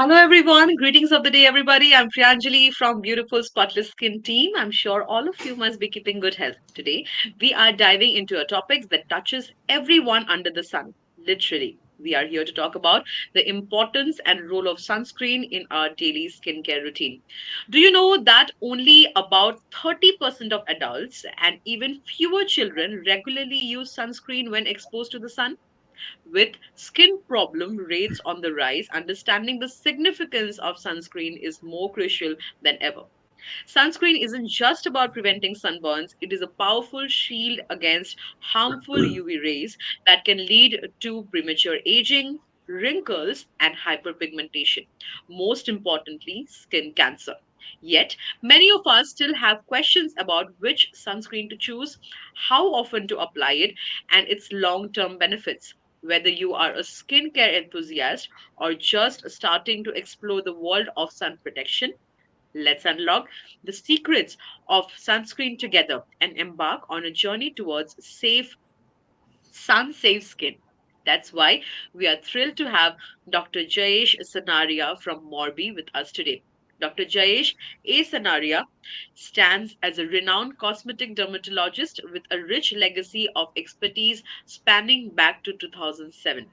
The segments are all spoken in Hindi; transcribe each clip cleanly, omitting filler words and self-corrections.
Hello, everyone. Greetings of the day, everybody. I'm Priyanjali from Beautiful Spotless Skin team. I'm sure all of you must be keeping good health today. We are diving into a topic that touches everyone under the sun, literally. We are here to talk about the importance and role of sunscreen in our daily skincare routine. Do you know that only about 30% of adults and even fewer children regularly use sunscreen when exposed to the sun? With skin problem rates on the rise, understanding the significance of sunscreen is more crucial than ever. Sunscreen isn't just about preventing sunburns, it is a powerful shield against harmful UV rays that can lead to premature aging, wrinkles, and hyperpigmentation. Most importantly, skin cancer. Yet, many of us still have questions about which sunscreen to choose, how often to apply it, and its long term benefits. Whether you are a skincare enthusiast or just starting to explore the world of sun protection, let's unlock the secrets of sunscreen together and embark on a journey towards safe, sun safe skin. That's why we are thrilled to have Dr. Jayesh Sanaria from Morbi with us today. Dr. Jayesh A. Sanaria stands as a renowned cosmetic dermatologist with a rich legacy of expertise spanning back to 2007.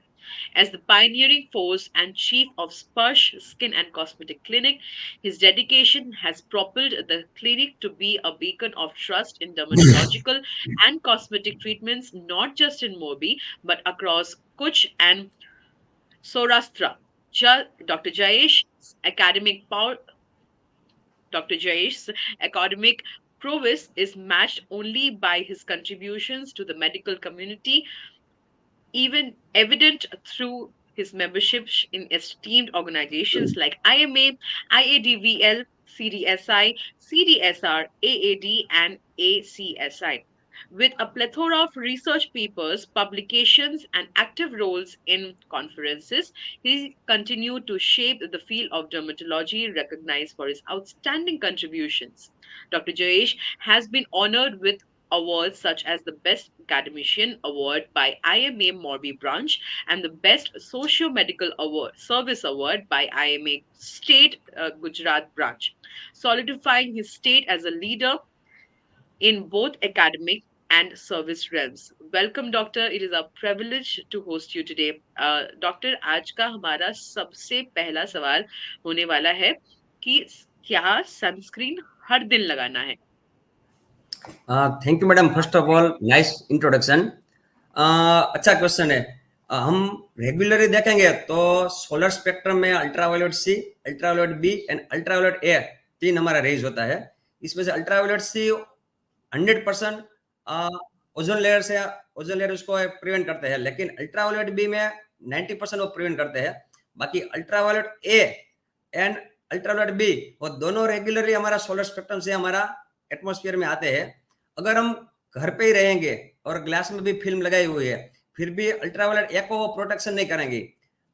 As the pioneering force and chief of Sparsh Skin and Cosmetic Clinic, his dedication has propelled the clinic to be a beacon of trust in dermatological and cosmetic treatments, not just in Morbi, but across Kutch and Saurashtra. Dr. Academic power, Dr. Jayesh's academic prowess is matched only by his contributions to the medical community, even evident through his membership in esteemed organizations like IMA, IADVL, CDSI, CDSR, AAD, and ACSI. With a plethora of research papers, publications, and active roles in conferences, he continued to shape the field of dermatology, recognized for his outstanding contributions. Dr. Jayesh has been honored with awards such as the Best Academician Award by IMA Morbi Branch and the Best Socio-Medical Award Service Award by IMA State Gujarat Branch, solidifying his state as a leader in both academic and service realms. Welcome, Doctor. It is a privilege to host you today. Doctor आज का हमारा सबसे पहला सवाल होने वाला है कि क्या सनस्क्रीन हर दिन लगाना है? Thank you madam, first of all nice introduction. अच्छा क्वेश्चन है। हम रेगुलरली देखेंगे तो सोलर स्पेक्ट्रम में ultraviolet C, ultraviolet B and ultraviolet A तीन हमारा रेज होता है। इसमें से अल्ट्रावायलेट सी 100% ओजोन लेयर से ओजोन लेयर उसको प्रिवेंट करते हैं, लेकिन अल्ट्रावायलेट बी में 90% वो प्रिवेंट करते हैं। बाकी ultraviolet A and ultraviolet B वो दोनों रेगुलरली हमारा सोलर स्पेक्ट्रम से हमारा एटमॉस्फेयर में आते हैं। अगर हम घर पे ही रहेंगे और ग्लास में भी फिल्म लगाई हुई है, फिर भी अल्ट्रावायलेट ए को वो प्रोटेक्शन नहीं करेंगे,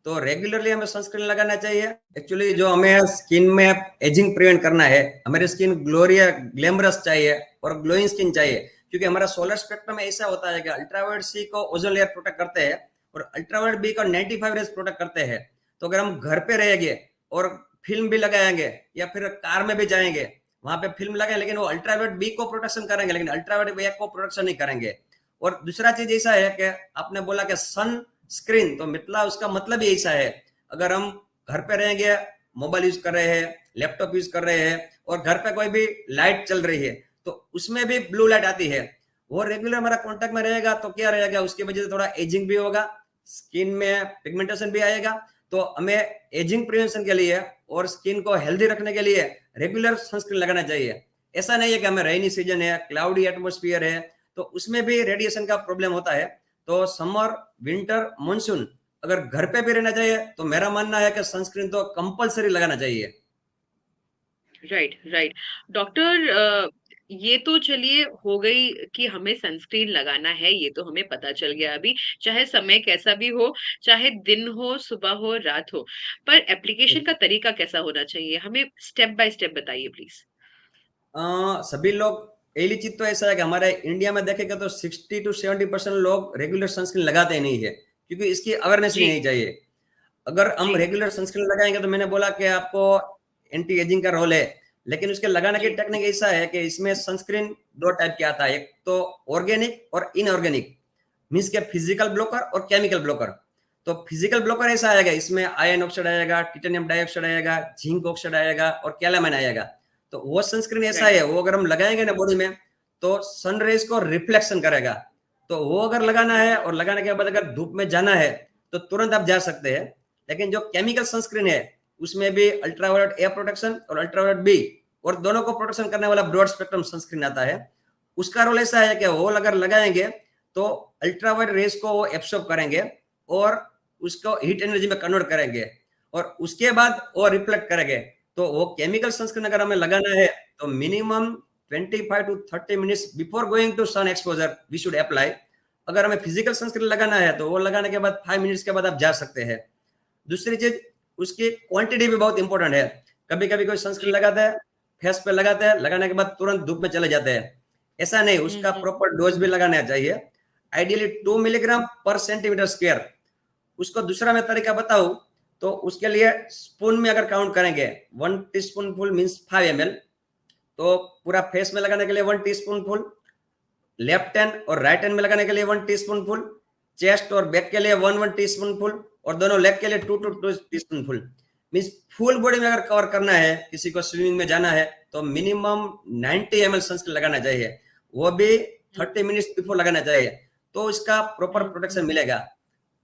तो रेगुलरली हमें सनस्क्रीन लगाना चाहिए। एक्चुअली जो हमें स्किन में एजिंग प्रिवेंट करना है, हमारी स्किन ग्लैमरस चाहिए और ग्लोइंग स्किन चाहिए, क्योंकि हमारा सोलर स्पेक्ट्रम में ऐसा होता है कि अल्ट्रावायलेट सी को ओजोन लेयर प्रोटेक्ट करते हैं और अल्ट्रावायलेट बी को 95 रेज प्रोटेक्ट करते हैं। तो अगर हम घर पे रहेंगे और फिल्म भी लगाएंगे या फिर कार में भी जाएंगे, वहां पे फिल्म लगाए, लेकिन वो अल्ट्रावायलेट बी को प्रोटेक्शन करेंगे, लेकिन अल्ट्रावायलेट ए को प्रोटेक्शन नहीं करेंगे। और दूसरा चीज ऐसा है कि आपने बोला कि सन स्क्रीन, तो मतलब उसका मतलब ही ऐसा है, अगर हम घर पे रहेंगे, मोबाइल यूज कर रहे हैं, लैपटॉप यूज कर रहे हैं और घर पे कोई भी लाइट चल रही है तो उसमें भी ब्लू लाइट आती है, वो रेगुलर हमारा कॉन्टेक्ट में रहेगा तो क्या रहेगा, उसकी वजह से थोड़ा एजिंग भी होगा, स्किन में पिगमेंटेशन भी आएगा। तो हमें एजिंग प्रिवेंशन के लिए और स्किन को हेल्दी रखने के लिए रेगुलर सनस्क्रीन लगाना चाहिए। ऐसा नहीं है कि हमें रेनी सीजन है, क्लाउडी एटमॉस्फेयर है, तो उसमें भी रेडिएशन का प्रॉब्लम होता है। तो समर, विंटर, मानसून अगर घर पे भी रहना चाहिए तो मेरा मानना है कि सनस्क्रीन तो कंपलसरी लगाना चाहिए। Right, right. डॉक्टर, ये तो चलिए हो गई कि हमें सनस्क्रीन लगाना है, ये तो हमें पता चल गया अभी, चाहे समय कैसा भी हो, चाहे दिन हो, सुबह हो, रात हो। पर एप्लीकेशन का तरीका कैसा होना चाहिए? हमें स्टेप बाय स्टेप बताइए प्लीज। सभी लोग, पहली चीज तो ऐसा है कि हमारे इंडिया में देखेगा तो 60 to 70% लोग रेगुलर सनस्क्रीन लगाते ही नहीं है, क्योंकि इसकी अवेयरनेस जी। नहीं चाहिए। अगर हम जी रेगुलर सनस्क्रीन लगाएंगे तो मैंने बोला कि आपको एंटी एजिंग का रोल है, लेकिन उसके लगाने की जी टेक्निक ऐसा है कि इसमें सनस्क्रीन दो टाइप के आता है, एक तो ऑर्गेनिक और इनऑर्गेनिक, मीन्स के फिजिकल ब्लॉकर और केमिकल ब्लॉकर। तो फिजिकल ब्लॉकर ऐसा आएगा, इसमें आयन ऑक्साइड आएगा, टिटेनियम डाइऑक्साइड आएगा, जिंक ऑक्साइड आएगा और कैलामाइन आएगा। तो वो सनस्क्रीन ऐसा राइट है, वो अगर हम लगाएंगे ना बॉडी में तो सन रेज को रिफ्लेक्शन करेगा। तो वो अगर लगाना है और लगाने के बाद अगर धूप में जाना है तो तुरंत आप जा सकते हैं। लेकिन जो केमिकल सनस्क्रीन है उसमें भी अल्ट्रावायलेट ए प्रोटेक्शन और अल्ट्रावायलेट बी और दोनों को प्रोटेक्शन करने वाला ब्रॉड स्पेक्ट्रम सनस्क्रीन आता है। उसका रोल ऐसा है कि वो अगर लगाएंगे तो अल्ट्रावायलेट रेस को वो एब्सॉर्ब करेंगे और उसको हीट एनर्जी में कन्वर्ट करेंगे और उसके बाद वो रिफ्लेक्ट करेंगे। तो वो केमिकल सनस्क्रीन अगर हमें लगाना है तो minimum 25 to 30 minutes before going to sun exposure we should apply. अगर हमें फिजिकल सनस्क्रीन लगाना है तो वो लगाने के बाद 5 मिनट्स के बाद आप जा सकते हैं। दूसरी चीज, उसकी क्वांटिटी भी बहुत इंपॉर्टेंट है। कभी कभी कोई सनस्क्रीन जी लगाता है, फेस पे लगाते हैं, लगाने के बाद तुरंत धूप में चले जाते हैं। ऐसा नहीं, उसका हम्म। प्रॉपर डोज भी लगाना चाहिए, आइडियली 2 मिलीग्राम पर सेंटीमीटर स्क्वायर। उसको दूसरा मैं तरीका बताऊं तो उसके लिए स्पून में अगर काउंट करेंगे 1 टीस्पून फुल मीन्स 5 ml, तो पूरा फेस में लगाने के लिए 1 टीस्पून फुल, लेफ्ट हैंड और राइट हैंड में लगाने के लिए 1 टीस्पून फुल, चेस्ट और बैक के लिए 1 टीस्पून फुल और दोनों लेग के लिए 2 teaspoon full. Means full body में अगर कवर करना है, किसी को स्विमिंग में जाना है तो मिनिमम 90 ml सनस्क्रीन लगाना चाहिए, वो भी 30 मिनट्स बिफोर लगाना चाहिए। तो इसका प्रॉपर प्रोटेक्शन मिलेगा।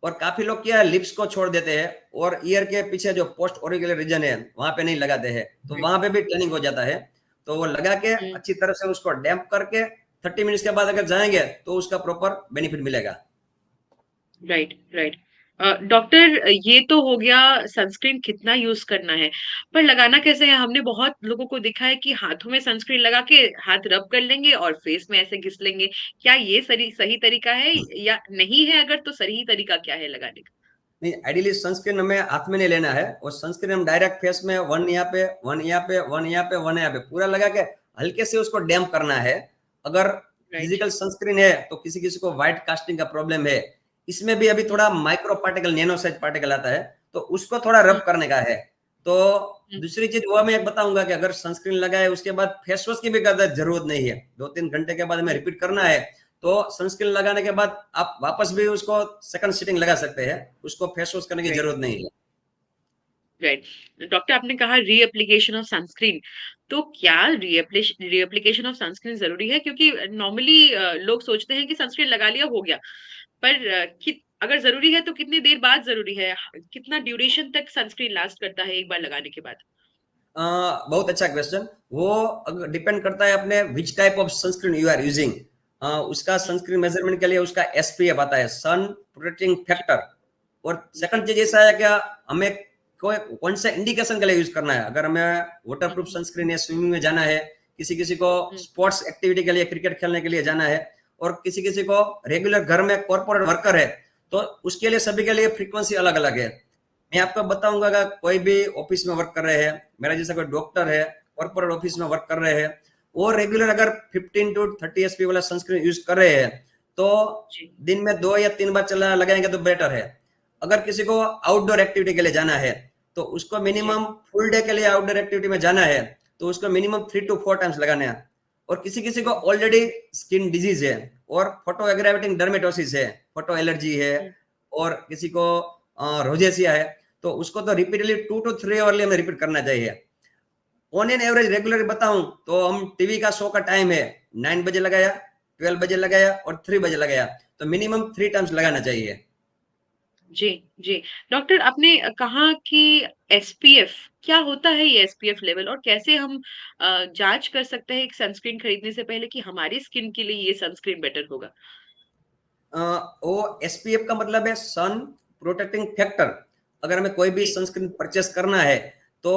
और काफी लोग क्या लिप्स को छोड़ देते हैं और ईयर के पीछे जो पोस्ट ऑरिकुलर रीजन है वहां पे नहीं लगाते हैं, तो वहां पे भी टर्निंग हो जाता है। तो वो लगा के अच्छी तरह से उसको डैम्प करके 30 मिनट्स के बाद अगर जाएंगे तो उसका प्रॉपर बेनिफिट मिलेगा। Right right. डॉक्टर, ये तो हो गया सनस्क्रीन कितना यूज करना है, पर लगाना कैसे है? हमने बहुत लोगों को देखा है कि हाथों में सनस्क्रीन लगा के हाथ रब कर लेंगे और फेस में ऐसे घिस लेंगे। क्या ये सही सही तरीका है या नहीं है? अगर तो सही तरीका क्या है लगाने का? नहीं, आइडियली सनस्क्रीन हमें हाथ में नहीं लेना है, और सनस्क्रीन हम डायरेक्ट फेस में वन यहाँ पे वन यहाँ पे वन यहाँ पे वन यहाँ पे पूरा लगा के हल्के से उसको डैम्प करना है। अगर राइट फिजिकल सनस्क्रीन है तो किसी किसी को व्हाइट कास्टिंग का प्रॉब्लम है, इसमें भी अभी थोड़ा micro particle nano size particle आता है, तो उसको थोड़ा रब करने का है। तो दूसरी चीज वो मैं एक बताऊंगा कि अगर सनस्क्रीन लगाए उसके बाद फेस वॉश की भी ज्यादा जरूरत नहीं है, 2-3 घंटे के बाद हमें रिपीट करना है। तो सनस्क्रीन लगाने के बाद आप वापस भी उसको सेकंड सिटिंग लगा सकते हैं, उसको फेस वॉश करने की राइट जरूरत नहीं है। राइट। डॉक्टर, आपने कहा रीएप्लीकेशन ऑफ सनस्क्रीन, तो क्या रीएप्लीकेशन ऑफ सनस्क्रीन जरूरी है? क्योंकि नॉर्मली लोग सोचते हैं कि सनस्क्रीन लगा लिया हो गया, पर अगर जरूरी है तो कितनी देर बाद जरूरी है? कितना ड्यूरेशन तक सनस्क्रीन लास्ट करता है एक बार लगाने के बाद? बहुत अच्छा क्वेश्चन। वो डिपेंड करता है अपने which type of sunscreen you are using. उसका हम्म, सनस्क्रीन मेजरमेंट के लिए उसका एसपीएफ आता है, सन प्रोटेक्टिंग जी फैक्टर। और जी सेकंड चीज ऐसा है क्या हमें कोई कौन सा इंडिकेशन के लिए यूज करना है। अगर हमें वाटरप्रूफ हम्म, सनस्क्रीन है, स्विमिंग में जाना है, किसी किसी को हम्म, स्पोर्ट्स एक्टिविटी के लिए क्रिकेट खेलने के लिए जाना है, और किसी किसी को रेगुलर घर में कॉर्पोरेट वर्कर है, तो उसके लिए सभी के लिए फ्रीक्वेंसी अलग अलग है। मैं आपको बताऊंगा, अगर कोई भी ऑफिस में वर्क कर रहे हैं, मेरा जैसा कोई डॉक्टर है कॉर्पोरेट ऑफिस में वर्क कर रहे हैं, वो रेगुलर अगर 15 to 30 एसपी वाला सनस्क्रीन यूज कर रहे हैं तो जी दिन में 2 या 3 बार चला लगाएंगे तो बेटर है। अगर किसी को आउटडोर एक्टिविटी के लिए जाना है तो उसको जी मिनिमम फुल डे के लिए आउटडोर एक्टिविटी में जाना है तो उसको मिनिमम 3 to 4 टाइम्स लगाना है। और किसी किसी को ऑलरेडी स्किन डिजीज है और फोटो एग्राविटिंग डर्मेटोसिस है, फोटो एलर्जी है, हम्म, और किसी को रोजेसिया है, तो उसको तो रिपीटली 2 to 3 आवर में रिपीट करना चाहिए। ऑन एन एवरेज रेगुलर बताऊं तो हम टीवी का शो का टाइम है 9 बजे लगाया, 12 बजे लगाया और 3 बजे लगाया, तो मिनिमम 3 टाइम्स लगाना चाहिए। जी जी। डॉक्टर, आपने कहा कि एसपीएफ, क्या होता है ये एसपीएफ लेवल, और कैसे हम जांच कर सकते हैं एक सनस्क्रीन खरीदने से पहले कि हमारी स्किन के लिए ये सनस्क्रीन बेटर होगा? वो एसपीएफ का मतलब है सन प्रोटेक्टिंग फैक्टर। अगर हमें कोई भी जी सनस्क्रीन परचेस करना है तो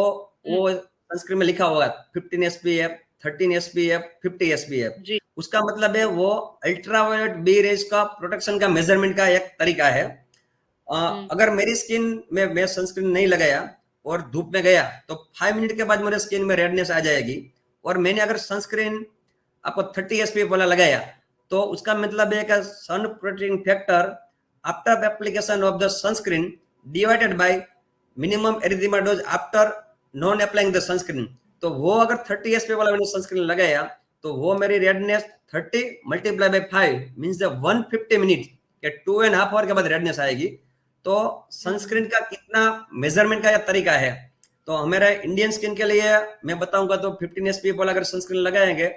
वो हम्म, सनस्क्रीन में लिखा होगा 15 एसपीएफ, 13 एसपीएफ, 50 एसपीएफ। जी उसका मतलब है वो अल्ट्रावायलेट बी रेज का प्रोटेक्शन का मेजरमेंट का एक तरीका है। हम्म, अगर मेरी स्किन में मैं सनस्क्रीन नहीं लगाया और धूप में गया तो 5 मिनट के बाद मेरे स्किन में रेडनेस आ जाएगी। और मैंने अगर सनस्क्रीन आपको 30 एसपीएफ वाला लगाया तो उसका मतलब है कि sun protecting factor after application of the sunscreen divided by minimum erythema dose after non applying the sunscreen, तो वो अगर 30 एसपीएफ वाला मैंने सनस्क्रीन लगाया तो वो मेरी redness 30 multiply by 5 means the 150 minute के 2.5 आवर के बाद रेडनेस आएगी। तो सनस्क्रीन का कितना मेजरमेंट का यह तरीका है। तो हमारे इंडियन स्किन के लिए मैं बताऊंगा तो 15 एसपीएफ वाला अगर सनस्क्रीन लगाएंगे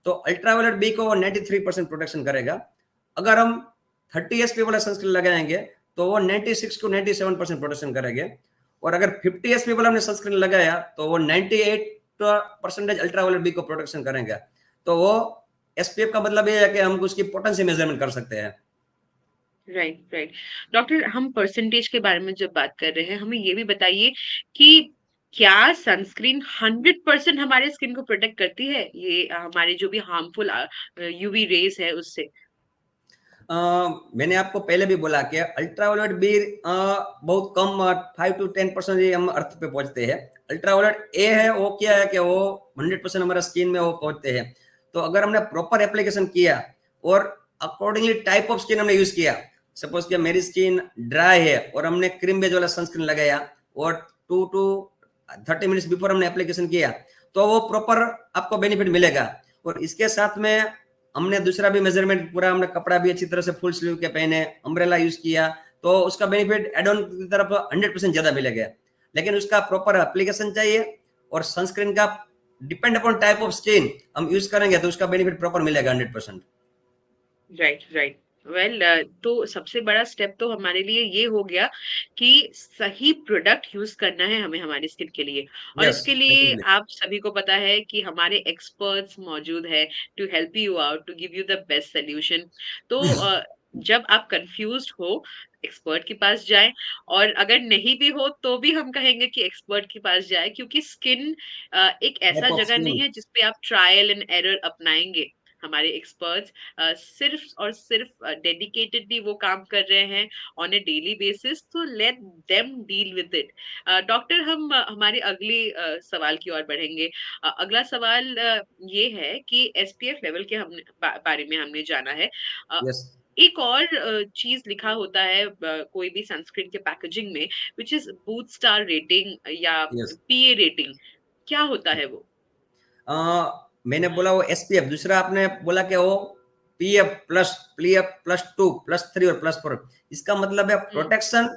तो अल्ट्रावायलेट बी को 93% प्रोटेक्शन करेगा। अगर हम 30 एसपीएफ वाला सनस्क्रीन लगाएंगे तो वो 96 टू 97% प्रोटेक्शन करेंगे। और अगर 50 एसपीएफ वाला हमने सनस्क्रीन लगाया तो वो 98% अल्ट्रावायलेट बी को प्रोटेक्शन करेंगे। तो वो एसपीएफ का मतलब ये है कि हम उसकी पोटेंसी मेजरमेंट कर सकते हैं। Right, right. डॉक्टर, हम परसेंटेज के बारे में जब बात कर रहे हैं, हमें ये भी बताइए कि क्या सनस्क्रीन 100% हमारे स्किन को प्रोटेक्ट करती है? ये हमारे जो भी हार्मफुल यूवी रेज़ है उससे? अ, मैंने आपको पहले भी बोला कि अल्ट्रावायलेट बी बहुत कम 5 to 10% ही हम अर्थ पे पहुंचते हैं। अल्ट्रावायलेट ए है वो क्या है कि वो 100% हमारा स्किन में वो पहुंचते हैं। तो अगर हमने प्रॉपर एप्लीकेशन किया और अकॉर्डिंगली टाइप ऑफ स्किन हमने यूज किया, सपोज कि मेरी स्किन ड्राई है और हमने क्रीम बेस वाला सनस्क्रीन लगाया और 2 to 30 मिनट्स बिफोर हमने एप्लीकेशन किया, तो वो प्रॉपर आपको बेनिफिट मिलेगा। और इसके साथ में हमने दूसरा भी मेजरमेंट पूरा, हमने कपड़ा भी अच्छी तरह से फुल स्लीव के पहने, अम्ब्रेला यूज किया, तो उसका बेनिफिट एड ऑन की तरफ 100% ज्यादा मिलेगा। लेकिन उसका प्रॉपर एप्लीकेशन चाहिए और सनस्क्रीन का depend upon type of skin हम यूज करेंगे तो उसका बेनिफिट प्रॉपर मिलेगा 100%। Right, right. वेल, तो सबसे बड़ा स्टेप तो हमारे लिए ये हो गया कि सही प्रोडक्ट यूज करना है हमें हमारी स्किन के लिए, और यस, इसके लिए डेफिनेटली। आप सभी को पता है कि हमारे एक्सपर्ट्स मौजूद है to help you out, to give you the best solution. तो जब आप कंफ्यूज्ड हो, एक्सपर्ट के पास जाएं, और अगर नहीं भी हो तो भी हम कहेंगे कि एक्सपर्ट के पास जाएं, क्योंकि स्किन एक ऐसा टाइप ऑफ जगह नहीं स्किन। है जिसपे आप ट्रायल एंड एरर अपनाएंगे। हमारे एक्सपर्ट्स सिर्फ और सिर्फ डेडिकेटेडली वो काम कर रहे हैं ऑन ए डेली बेसिस, तो let them deal with it. Doctor, हम हमारे अगले सवाल की ओर बढ़ेंगे। अगला सवाल ये है कि एसपीएफ लेवल के हमने बारे में हमने जाना है। अ, यस। एक और चीज लिखा होता है कोई भी सनस्क्रीन के पैकेजिंग में, which is booth star rating या यस। पीए रेटिंग। क्या होता है वो? अ, मैंने बोला वो एसपीएफ, दूसरा आपने बोला कि वो पीएफ+2+3 और +4, इसका मतलब है हम्म। Protection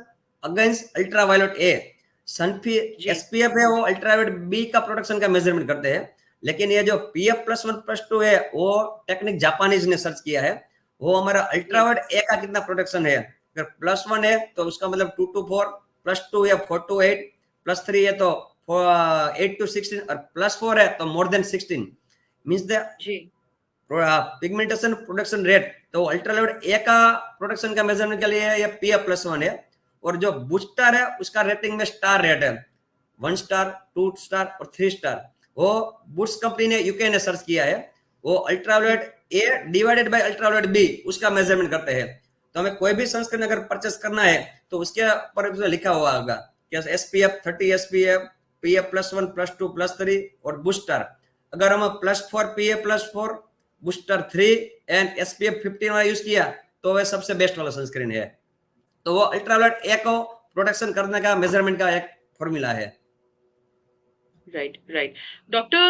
against ultraviolet A. सनफी जी। एसपीएफ है वो अल्ट्रावायलेट बी का प्रोटेक्शन का मेजरमेंट करते हैं। लेकिन ये जो पीएफ+1+2 है वो टेक्निक जापानीज ने सर्च किया है। वो हमारा जी। अल्ट्रावायलेट ए का कितना प्रोटेक्शन है, अगर +1 है तो उसका मतलब 2 to 4, +2 या 4 to 8, +3 है तो 8 to 16 और +4 है तो मोर देन 16 मीन्स द जी। Pigmentation production rate. तो अल्ट्रावायलेट ए का प्रोडक्शन का मेजरमेंट के लिए ये पीएफ+1 है। और जो बूस्टर है उसका रेटिंग में स्टार रेट है, 1 स्टार, 2 स्टार और 3 स्टार। वो बुश कंपनी ने, यूके ने सर्च किया है। वो ultraviolet A divided by ultraviolet B उसका मेजरमेंट करते हैं। तो हमें कोई भी सनस्क्रीन अगर परचेस करना है तो उसके ऊपर लिखा हुआ होगा कि एसपीएफ 30 एसपीएफ, पीएफ+1+2+3 और बूस्टर। अगर हम +4 पीए+4 बूस्टर 3 एंड एसपीएफ 15 वाला यूज किया तो वह सबसे बेस्ट वाला सनस्क्रीन है। तो वो अल्ट्रावायलेट ए को प्रोटेक्शन करने का मेजरमेंट का एक फॉर्मूला है। Right, right. डॉक्टर,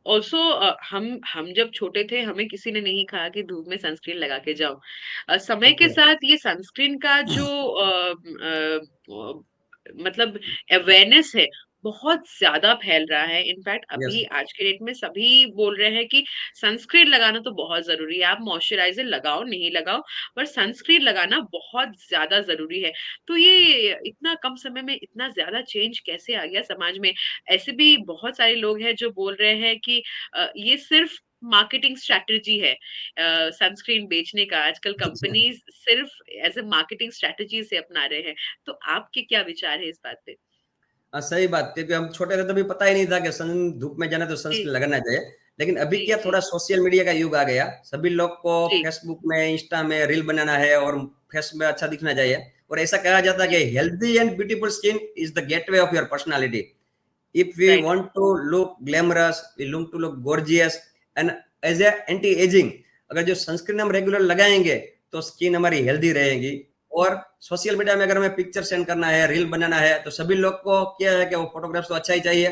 ऑल्सो हम जब छोटे थे हमें किसी ने नहीं कहा कि धूप में सनस्क्रीन लगा के जाओ। समय के ओके। साथ ये सनस्क्रीन का जो मतलब अवेयरनेस है, बहुत ज्यादा फैल रहा है। In fact yes. अभी आज के डेट में सभी बोल रहे हैं कि सनस्क्रीन लगाना तो बहुत जरूरी है। आप मॉइस्चराइजर लगाओ नहीं लगाओ, पर सनस्क्रीन लगाना बहुत ज्यादा जरूरी है। तो ये इतना कम समय में इतना ज्यादा चेंज कैसे आ गया समाज में? ऐसे भी बहुत सारे लोग हैं जो बोल रहे हैं कि ये सिर्फ मार्केटिंग स्ट्रैटेजी है, सनस्क्रीन बेचने का। आजकल कंपनीज सिर्फ एज ए मार्केटिंग स्ट्रैटेजी से अपना रहे हैं। तो आपके क्या विचार है इस बात पे? सही बात, क्योंकि हम छोटे थे तभी पता ही नहीं था कि सन धूप में जाना तो जी, सनस्क्रीन लगाना चाहिए। लेकिन अभी जी, क्या, जी, थोड़ा सोशल मीडिया का युग आ गया, सभी लोग को जी, फेसबुक में, इंस्टा में रील बनाना है और फेस में अच्छा दिखना चाहिए। और ऐसा कहा जाता है जी। कि healthy and beautiful skin is the gateway of your personality. If we right, want to look glamorous, we look to look gorgeous and as a anti ageing, अगर जो सनस्क्रीन हम रेगुलर लगाएंगे तो स्किन हमारी हेल्दी रहेगी और सोशल मीडिया में अगर हमें पिक्चर सेंड करना है, रील बनाना है, तो सभी लोग को क्या है कि वो फोटोग्राफ्स तो अच्छा ही चाहिए।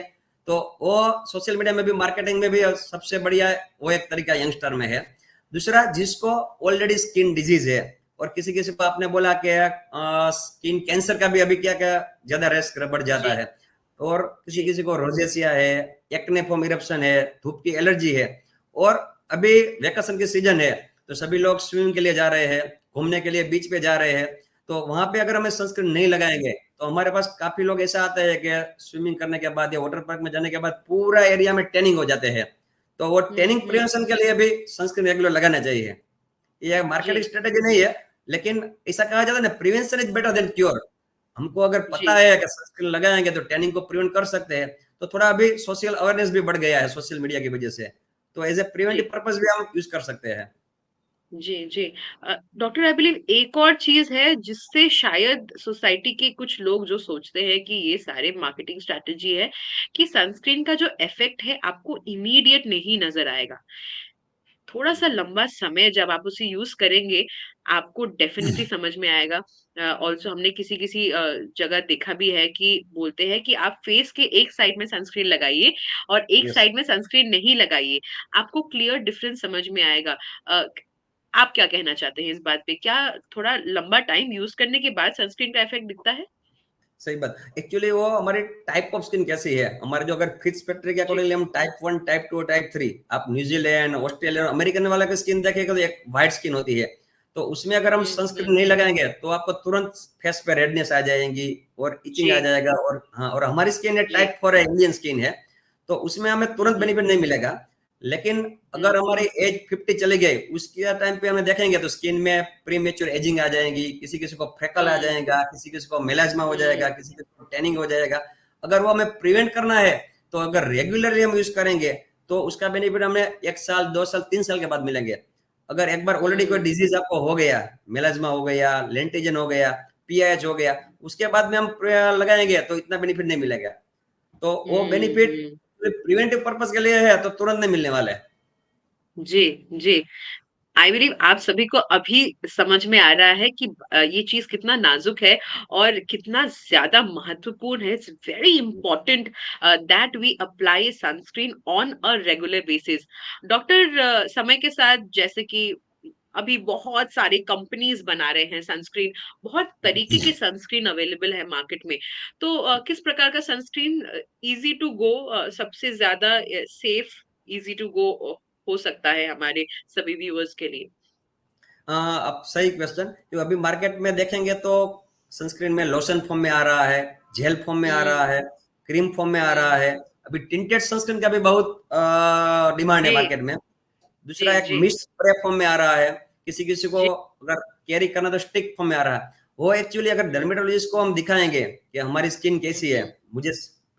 तो वो सोशल मीडिया में भी, मार्केटिंग में भी सबसे बढ़िया वो एक तरीका यंगस्टर में है। दूसरा, जिसको ऑलरेडी स्किन डिजीज है और किसी किसी को आपने बोला कि स्किन कैंसर का भी अभी क्या क्या ज्यादा रिस्क बढ़ जाता जी, है, और किसी जी, किसी को रोजेसिया है, एक्ने फॉर्म इरप्शन है, धूप की एलर्जी है, और अभी वेकेशन की सीजन है, तो सभी लोग स्विमिंग के लिए जा रहे हैं, घूमने के लिए बीच पे जा रहे हैं। तो वहां पे अगर हमें सनस्क्रीन नहीं लगाएंगे, तो हमारे पास काफी लोग ऐसा आते हैं कि स्विमिंग करने के बाद या वाटर पार्क में जाने के बाद पूरा एरिया में टैनिंग हो जाते हैं। तो वो टैनिंग हम्म, प्रिवेंशन के लिए भी सनस्क्रीन रेगुलर लगाना चाहिए। ये जी, मार्केटिंग स्ट्रेटेजी नहीं है, लेकिन ऐसा कहा जाता है ना, prevention is better than cure. हमको अगर पता जी, है कि सनस्क्रीन लगाएंगे तो टैनिंग को प्रिवेंट कर सकते हैं, तो थोड़ा अभी सोशल अवेयरनेस भी बढ़ गया है सोशल मीडिया की वजह से, तो एज ए जी, प्रिवेंटिव पर्पस भी हम यूज कर सकते हैं। जी, जी। डॉक्टर, आई बिलीव एक और चीज़ है जिससे शायद सोसाइटी के कुछ लोग जो सोचते हैं कि ये सारे मार्केटिंग स्ट्रैटेजी है, कि सनस्क्रीन का जो इफ़ेक्ट है आपको इमीडिएट नहीं नज़र आएगा। थोड़ा-सा लंबा समय जब आप उसे यूज़ करेंगे, आपको डेफ़िनिटली समझ में आएगा। ऑल्सो हमने किसी-किसी जगह देखा भी है कि बोलते हैं कि आप फेस के एक साइड में सनस्क्रीन लगाइए और एक यस। साइड में सनस्क्रीन नहीं लगाइए। आपको क्लियर डिफरेंस समझ में आएगा। अ, आप क्या कहना चाहते हैं इस बात पे? क्या थोड़ा लंबा टाइम यूज़ करने के बाद सनस्क्रीन का इफ़ेक्ट दिखता है? सही बात। एक्चुअली वो हमारी टाइप ऑफ स्किन कैसी है, हमारे जो अगर फिट्स फैक्ट्री के जी। अकॉर्डिंगली हम टाइप 1, टाइप 2, टाइप 3, आप न्यूजीलैंड, ऑस्ट्रेलिया, अमेरिकन वाला की स्किन देखेगा तो एक व्हाइट स्किन होती है। तो उसमें अगर हम हुँ, हुँ। सनस्क्रीन नहीं लगाएँगे तो आपको तुरंत फेस पे रेडनेस आ जाएगी और इचिंग आ जी, जाएगा, और हाँ, और हमारी स्किन है जी। टाइप 4 है, इंडियन स्किन है। तो उसमें हमें हुँ, तुरंत हुँ, बेनिफिट नहीं मिलेगा। लेकिन हुँ, अगर हमारी एज 50 चली गई, उसके टाइम पे हमें देखेंगे तो स्किन में प्रीमेच्योर एजिंग आ जाएगी, किसी-किसी को फ्रेकल आ हुँ, जाएगा, किसी-किसी को मेलास्मा हो जाएगा, हुँ, किसी-किसी को टैनिंग हो जाएगा। अगर वो हमें प्रिवेंट करना है, तो अगर रेगुलरली हम यूज़ करेंगे, तो उसका बेनिफिट हमें 1 साल, 2 साल, 3 साल के बाद मिलेंगे। अगर एक बार ऑलरेडी कोई हुँ, डिज़ीज़ आपको हो गया, मेलास्मा हो गया, लेंटिजन हो गया, पीआईएच हो गया, उसके बाद में हम लगाएँगे तो इतना बेनिफिट नहीं मिलेगा। तो वो हुँ, बेनिफिट हुँ। प्रिवेंटिव पर्पज़ के लिए है, तो तुरंत नहीं मिलने वाला है। जी, जी। आई बिलीव आप सभी को अभी समझ में आ रहा है कि ये चीज़ कितना नाज़ुक है और कितना ज़्यादा महत्वपूर्ण है। It's very important that we apply sunscreen on a regular basis. Doctor, समय के साथ जैसे कि अभी बहुत सारे कंपनीज़ बना रहे हैं सनस्क्रीन, बहुत तरीके की सनस्क्रीन अवेलेबल है मार्केट में। तो किस प्रकार का सनस्क्रीन ईज़ी टू गो सबसे ज़्यादा सेफ, ईज़ी टू गो हो सकता है हमारे सभी व्यूअर्स के लिए? अब सही क्वेश्चन, जो अभी मार्केट में देखेंगे तो सनस्क्रीन में लोशन फॉर्म में आ रहा है, जेल फॉर्म में आ रहा हुँ, है, क्रीम फॉर्म में आ रहा हुँ। है। अभी टिंटेड सनस्क्रीन का भी बहुत डिमांड है जी, मार्केट में। जी, दूसरा एक जी, मिस्ट स्प्रे फॉर्म में आ रहा है, किसी-किसी को जी। अगर कैरी करना तो स्टिक फॉर्म में आ रहा है। वो एक्चुअली अगर हुँ, डर्मेटोलॉजिस्ट को हम दिखाएँगे कि हमारी स्किन हुँ, कैसी है, हुँ, मुझे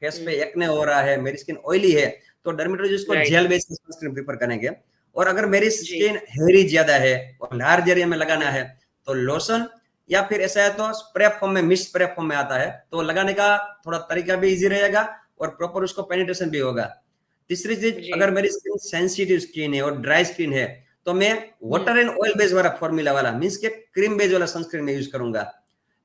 फेस पे हुँ। एक्ने हो रहा है, मेरी स्किन ऑयली है, तो डर्मेटोलॉजिस्ट को right, gel based sunscreen prefer करेंगे। और अगर मेरी जी। स्किन हेयरी ज़्यादा है और लार्ज एरिया में लगाना हुँ, है, तो लोशन या फिर ऐसा है तो स्प्रे फॉर्म में, मिस्ट स्प्रे फॉर्म में आता है, तो लगाने का थोड़ा तरीका भी ईज़ी रहेगा और प्रॉपर उसको पेनिट्रेशन भी होगा। तीसरी चीज, जी। अगर मेरी स्किन सेंसिटिव स्किन है और ड्राई स्किन है, तो मैं हुँ, वाटर एंड ऑयल बेस वाला फॉर्मूला वाला, मीन्स के क्रीम बेस वाला सनस्क्रीन में यूज करूंगा।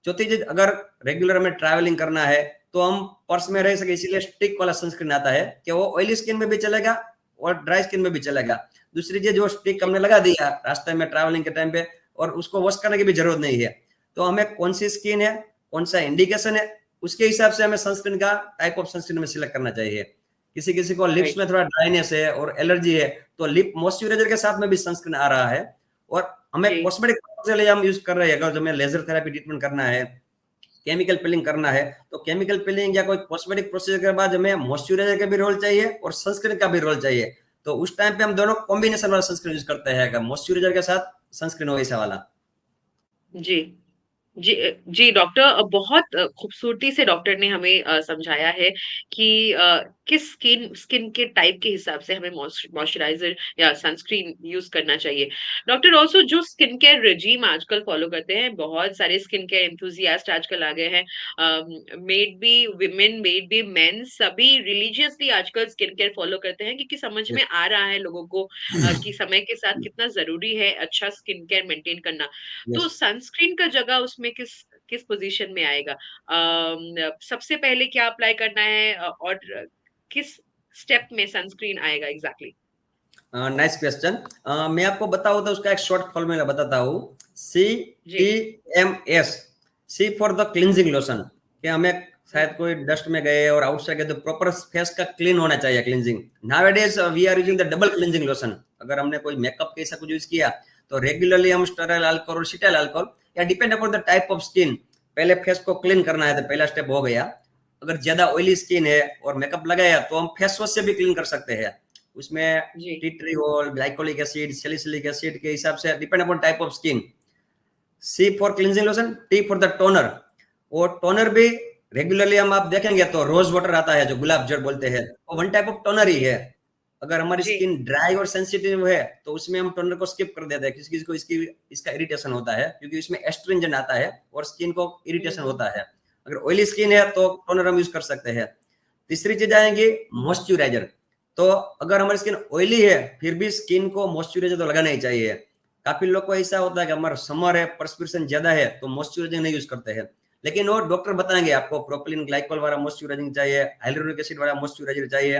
चौथी चीज, अगर रेगुलर हमें ट्रैवलिंग करना है तो हम पर्स में रह सके, इसीलिए स्टिक वाला सनस्क्रीन आता है कि वो ऑयली स्किन में भी चलेगा और ड्राई स्किन में भी चलेगा। दूसरी चीज, जो स्टिक जी, हमने लगा दिया रास्ते में ट्रैवलिंग के टाइम पे, और उसको वॉश करने की भी जरूरत नहीं है, तो हमें कौन सी स्किन है, कौन सा इंडिकेशन है, उसके हिसाब से हमें सनस्क्रीन का टाइप ऑफ सनस्क्रीन में सिलेक्ट करना चाहिए। किसी किसी को लिप्स राइट, में थोड़ा ड्राइनेस है और एलर्जी है, तो लिप मॉइस्चराइजर के साथ में भी सनस्क्रीन आ रहा है। और हमें जी, कॉस्मेटिक के लिए हम यूज कर रहे हैं, अगर हमें लेजर थेरेपी ट्रीटमेंट करना है, केमिकल पिलिंग करना है, तो केमिकल पिलिंग या कोई कॉस्मेटिक प्रोसीजर के बाद हमें मॉइस्चराइजर का भी रोल चाहिए और सनस्क्रीन का भी रोल चाहिए। तो उस टाइम पे हम दोनों कॉम्बिनेशन वाला सनस्क्रीन यूज करते हैं, अगर मॉइस्चराइजर के साथ सनस्क्रीन हो ऐसा वाला। जी। जी जी डॉक्टर, बहुत खूबसूरती से डॉक्टर ने हमें समझाया है कि किस स्किन के टाइप के हिसाब से हमें मॉइस्चराइजर या सनस्क्रीन यूज करना चाहिए। डॉक्टर ऑल्सो जो स्किन केयर रेजीम आजकल फॉलो करते हैं, बहुत सारे स्किन केयर एंथुजियास्ट आजकल आ गए हैं, maybe women maybe men, सभी रिलीजियसली आजकल स्किन केयर फॉलो करते हैं, क्योंकि समझ में यस आ रहा है लोगों को कि समय के साथ कितना जरूरी है अच्छा स्किन केयर मेंटेन करना। तो यस सनस्क्रीन का जगह उसमें किस किस पोजीशन में आएगा? सबसे पहले क्या अप्लाई करना है, और किस स्टेप में सनस्क्रीन आएगा एग्जैक्टली? Nice question. मैं आपको बताऊँ तो उसका एक शॉर्ट फॉर्मूला बताता हूँ। जी। CTMS, C for the cleansing lotion. कि हमें शायद कोई डस्ट में गए और आउटसाइड गए तो प्रॉपर फेस का क्लीन होना चाहिए, cleansing. Nowadays we are using the double cleansing lotion. अगर हमने कोई मेकअप के ऐसा कुछ यूज किया तो रेगुलरली हम स्टेराइल अल्कोहल और सिटाइल अल्कोहल, या depend upon the type of skin, पहले फेस को क्लीन करना है तो पहला स्टेप हो गया। अगर ज्यादा ऑयली स्किन है और मेकअप लगाया तो हम फेस वॉश से भी क्लीन कर सकते हैं। उसमें जी। Tea tree oil, glycolic acid, salicylic acid के हिसाब से depend upon type of skin. C for cleansing lotion, T for the toner. और टोनर भी रेगुलरली हम आप देखेंगे तो रोज वाटर आता है जो गुलाब जल बोलते हैं, वो वन टाइप ऑफ टोनर ही है। अगर हमारी जी। स्किन ड्राई और सेंसिटिव है तो उसमें हम टोनर को स्किप कर देते हैं। किसी किसी को इसका इरिटेशन होता है क्योंकि इसमें एस्ट्रिंजेंट आता है और स्किन को इरिटेशन हम्म। होता है। अगर ऑयली स्किन है तो टोनर हम यूज कर सकते हैं। तीसरी चीज आएंगी मॉइस्चराइजर। तो अगर हमारी स्किन ऑयली है फिर भी स्किन को मॉइस्चराइजर तो लगाना ही चाहिए। काफी लोग को ऐसा होता है कि हमारा समर है, परस्पिरेशन ज्यादा है तो मॉइस्चराइजर नहीं यूज करते हैं, लेकिन वो डॉक्टर बताएंगे आपको प्रोपिलीन ग्लाइकोल वाला मॉइस्चराइजिंग चाहिए, हाइलुरोनिक एसिड वाला मॉइस्चराइजर चाहिए।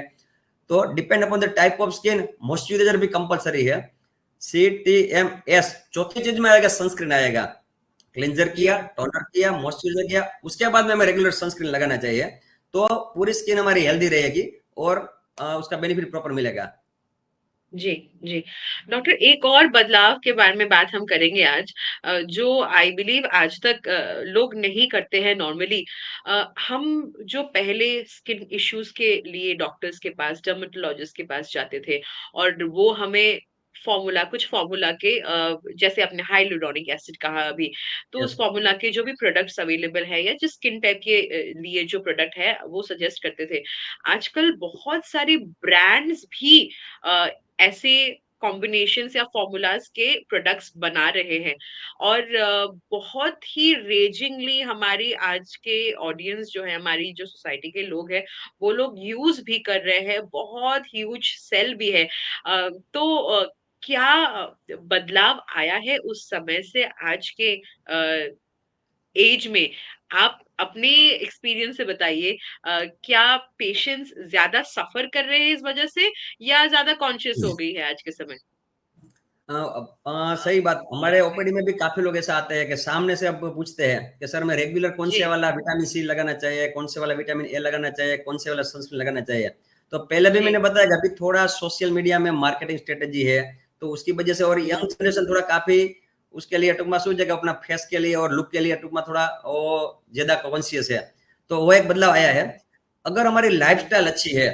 तो depend upon the type of skin moisturiser भी कंपलसरी है। CTMS। चौथी चीज में आएगा सनस्क्रीन आएगा। क्लेंजर जी। किया, टोनर किया, मॉइस्चराइजर किया, उसके बाद में हमें रेगुलर सनस्क्रीन लगाना चाहिए। तो पूरी स्किन हमारी हेल्दी रहेगी और उसका बेनिफिट प्रॉपर मिलेगा। जी। जी। डॉक्टर, एक और बदलाव के बारे में बात हम करेंगे आज, जो आई बिलीव आज तक लोग नहीं करते हैं नॉर्मली। हम जो पहले स्किन इश्यूज के लिए डॉक्टर्स के पास, डर्मेटोलॉजिस्ट के पास जाते थे, और वो हमें कुछ फॉर्मूला के, जैसे आपने हाइलुरोनिक एसिड कहा अभी, तो यस उस फॉर्मूला के जो भी प्रोडक्ट्स अवेलेबल है या जिस स्किन टाइप के लिए जो प्रोडक्ट है वो सजेस्ट करते थे। आजकल बहुत सारी ब्रांड्स भी ऐसे कॉम्बिनेशंस या फॉर्मूलाज के प्रोडक्ट्स बना रहे हैं, और बहुत ही रेजिंगली हमारी आज के ऑडियंस जो है, हमारी जो सोसाइटी के लोग हैं, वो लोग यूज भी कर रहे हैं, बहुत ह्यूज सेल भी है। तो क्या बदलाव आया है उस समय से आज के एज में? आप अपने एक्सपीरियंस से बताइए, क्या पेशेंट्स ज्यादा सफर कर रहे हैं इस वजह से, या ज्यादा कॉन्शियस हो गई है आज के समय? सही बात। हमारे ओपीडी में भी काफी लोग ऐसा आते हैं कि सामने से अब पूछते हैं कि सर मैं रेगुलर कौन जी। से वाला विटामिन सी लगाना चाहिए, कौन से वाला विटामिन ए लगाना चाहिए, कौन से वाला सनस्क्रीन लगाना चाहिए। तो पहले भी जी। मैंने बताया कि अभी थोड़ा सोशल मीडिया में मार्केटिंग स्ट्रेटेजी है, तो उसकी वजह से और हुँ, यंग जनरेशन थोड़ा काफी उसके लिए टुकमा सोच है कि अपना फेस के लिए और लुक के लिए टुकमा थोड़ा वो ज्यादा कॉन्शियस है। तो वो एक बदलाव आया है। अगर हमारी लाइफस्टाइल अच्छी है,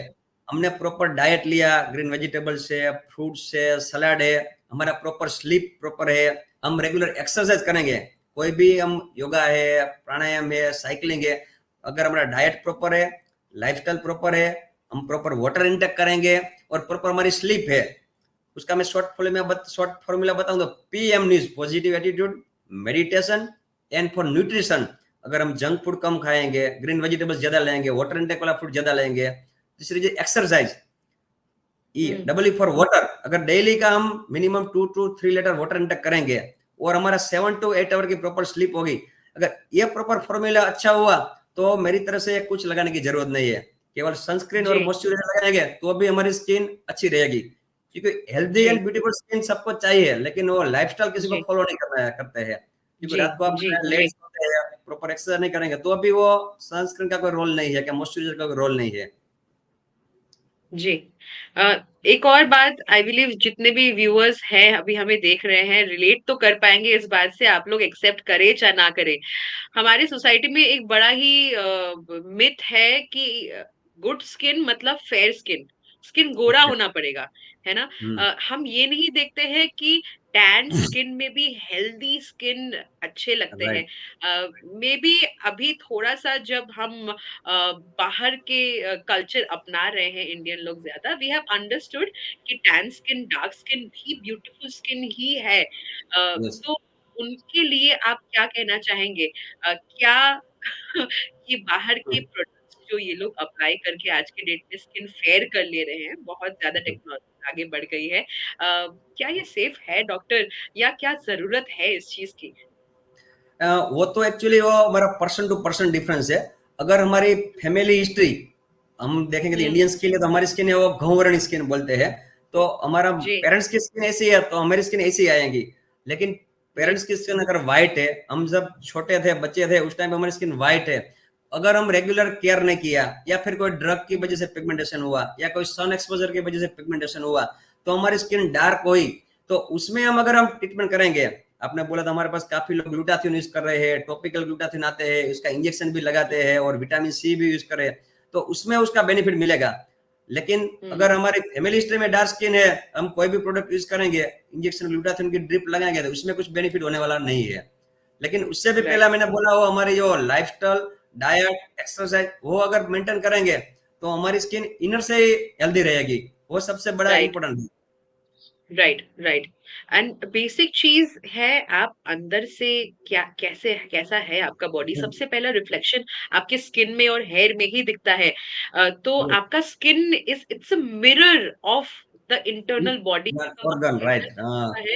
हमने प्रॉपर डाइट लिया, ग्रीन वेजिटेबल्स है, फ्रूट्स है, सलाड है, हमारा प्रॉपर स्लीप प्रॉपर है, हम रेगुलर एक्सरसाइज करेंगे, कोई भी हम योगा है, प्राणायाम है, साइकिलिंग है, अगर हमारा डाइट प्रॉपर है, लाइफस्टाइल प्रॉपर है, हम प्रॉपर वाटर इंटेक करेंगे और प्रॉपर हमारी स्लीप है, उसका मैं शॉर्ट फॉर्मूला बताऊं तो PM news positive attitude, meditation and for nutrition. अगर हम जंक फूड कम खाएंगे, ग्रीन वेजिटेबल्स ज्यादा लेंगे, वाटर इंटेक वाला फूड ज्यादा लेंगे। तीसरी चीज exercise, hmm, double for water. अगर डेली का हम minimum 2 to 3 litre water intake करेंगे और हमारा 7 to 8 आवर की प्रॉपर स्लीप होगी, अगर ये प्रॉपर फॉर्मूला अच्छा हुआ तो मेरी तरफ से कुछ लगाने की जरूरत नहीं है, केवल सनस्क्रीन और जी, मॉइस्चराइजर लगाएंगे तो भी हमारी स्किन अच्छी रहेगी। क्योंकि हेल्दी जी, एंड ब्यूटीफुल स्किन सबको चाहिए, लेकिन वो लाइफस्टाइल किसी को जी, फॉलो नहीं करते हैं। क्योंकि जी, रात को आप जी, लेट जी, सोते हैं, प्रॉपर एक्सरसाइज नहीं करेंगे तो अभी वो सनस्क्रीन का कोई रोल नहीं है, क्या मॉइस्चराइजर का कोई रोल नहीं है। जी। अ, एक और बात, आई बिलीव जितने भी व्यूअर्स हैं अभी हमें देख रहे हैं, रिलेट तो कर पाएँगे इस बात से, आप लोग एक्सेप्ट करें चाहे ना करें। हमारी सोसाइटी में एक बड़ा ही मिथ है कि गुड स्किन मतलब फेयर स्किन, स्किन गोरा ओके। होना पड़ेगा, है ना? हुँ, हम ये नहीं देखते हैं कि टैन स्किन में भी हेल्दी स्किन अच्छे लगते हैं। राइट, मे बी अभी थोड़ा-सा जब हम बाहर के कल्चर अपना रहे हैं इंडियन लोग ज़्यादा, वी हैव अंडरस्टूड कि टैन स्किन, डार्क स्किन भी ब्यूटीफुल स्किन ही है। यस। तो उनके लिए आप क्या कहना चाहेंगे? क्या ये बाहर के हुँ, प्रोडक्ट्स जो ये लोग अप्लाई करके आज के डेट में स्किन फेयर कर ले रहे हैं, बहुत ज़्यादा हुँ। टेक्नोलॉजी आगे बढ़ गई है। क्या ये सेफ है डॉक्टर या क्या ज़रूरत है इस चीज़ की? वो तो एक्चुअली वो हमारा पर्सन टू पर्सन डिफरेंस है। अगर हमारी फैमिली हिस्ट्री हम देखेंगे तो हुँ, इंडियंस के लिए तो हमारी स्किन है वो घुंघरानी स्किन बोलते हैं। तो हमारा जी, पेरेंट्स की स्किन ऐसी है तो हमारी स्किन ऐसी ही आएगी। लेकिन जी। पेरेंट्स की स्किन अगर व्हाइट है, हम जब छोटे थे, बच्चे थे उस टाइम पे हमारी स्किन व्हाइट है। अगर हम रेगुलर केयर नहीं किया या फिर कोई ड्रग की हुँ, वजह से पिगमेंटेशन हुआ या कोई सन एक्सपोज़र की वजह से पिगमेंटेशन हुआ, तो हमारी स्किन डार्क हुई। तो उसमें हम ट्रीटमेंट करेंगे, आपने बोला था हमारे पास काफी लोग ग्लूटाथियोन यूज कर रहे हैं, टॉपिकल ग्लूटाथियोन आते हैं, इसका इंजेक्शन भी लगाते हैं और विटामिन सी भी यूज कर रहे हैं, तो उसमें उसका बेनिफिट मिलेगा। लेकिन हुँ, अगर हमारी फैमिली हिस्ट्री में डार्क स्किन है, हम कोई भी प्रोडक्ट यूज करेंगे, इंजेक्शन ग्लूटाथियोन की ड्रिप लगाएंगे, तो उसमें कुछ बेनिफिट होने वाला नहीं है। लेकिन उससे भी पहले राइट, मैंने बोला वो हमारी जो लाइफस्टाइल, डाइट, एक्सरसाइज वो अगर मेंटेन करेंगे तो हमारी स्किन इनर से ही हेल्दी रहेगी। वो सबसे बड़ा राइट। इंपॉर्टेंट है। Right, right. एंड बेसिक चीज़ है आप अंदर से क्या कैसे कैसा है आपका बॉडी सबसे पहला रिफ्लेक्शन आपके स्किन में और हेयर में ही दिखता है। तो आपका skin is it's a mirror of the internal body organ right, हाँ। है।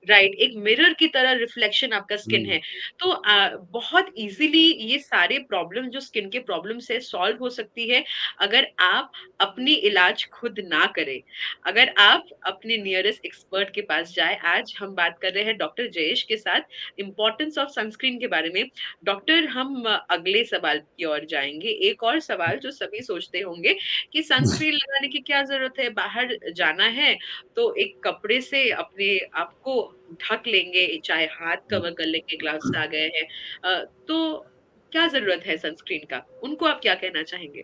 राइट, एक मिरर की तरह रिफ्लेक्शन आपका स्किन हम्म, है। तो बहुत ईज़िली ये सारे प्रॉब्लम जो स्किन के प्रॉब्लम्स है सॉल्व हो सकती है अगर आप अपनी इलाज खुद ना करें। अगर आप अपने नियरेस्ट एक्सपर्ट के पास जाएँ, आज हम बात कर रहे हैं डॉक्टर जयेश के साथ इम्पोर्टेंस ऑफ सनस्क्रीन के बारे में। डॉक्टर हम अगले सवाल की ओर जाएँगे। एक और सवाल जो सभी सोचते होंगे कि सनस्क्रीन लगाने की क्या ज़रूरत है? बाहर जाना है तो एक कपड़े से अपने आप को ढक लेंगे, चाहे हाथ कवर कर लेंगे, ग्लव्स आ गए हैं। तो क्या ज़रूरत है सनस्क्रीन का? उनको आप क्या कहना चाहेंगे?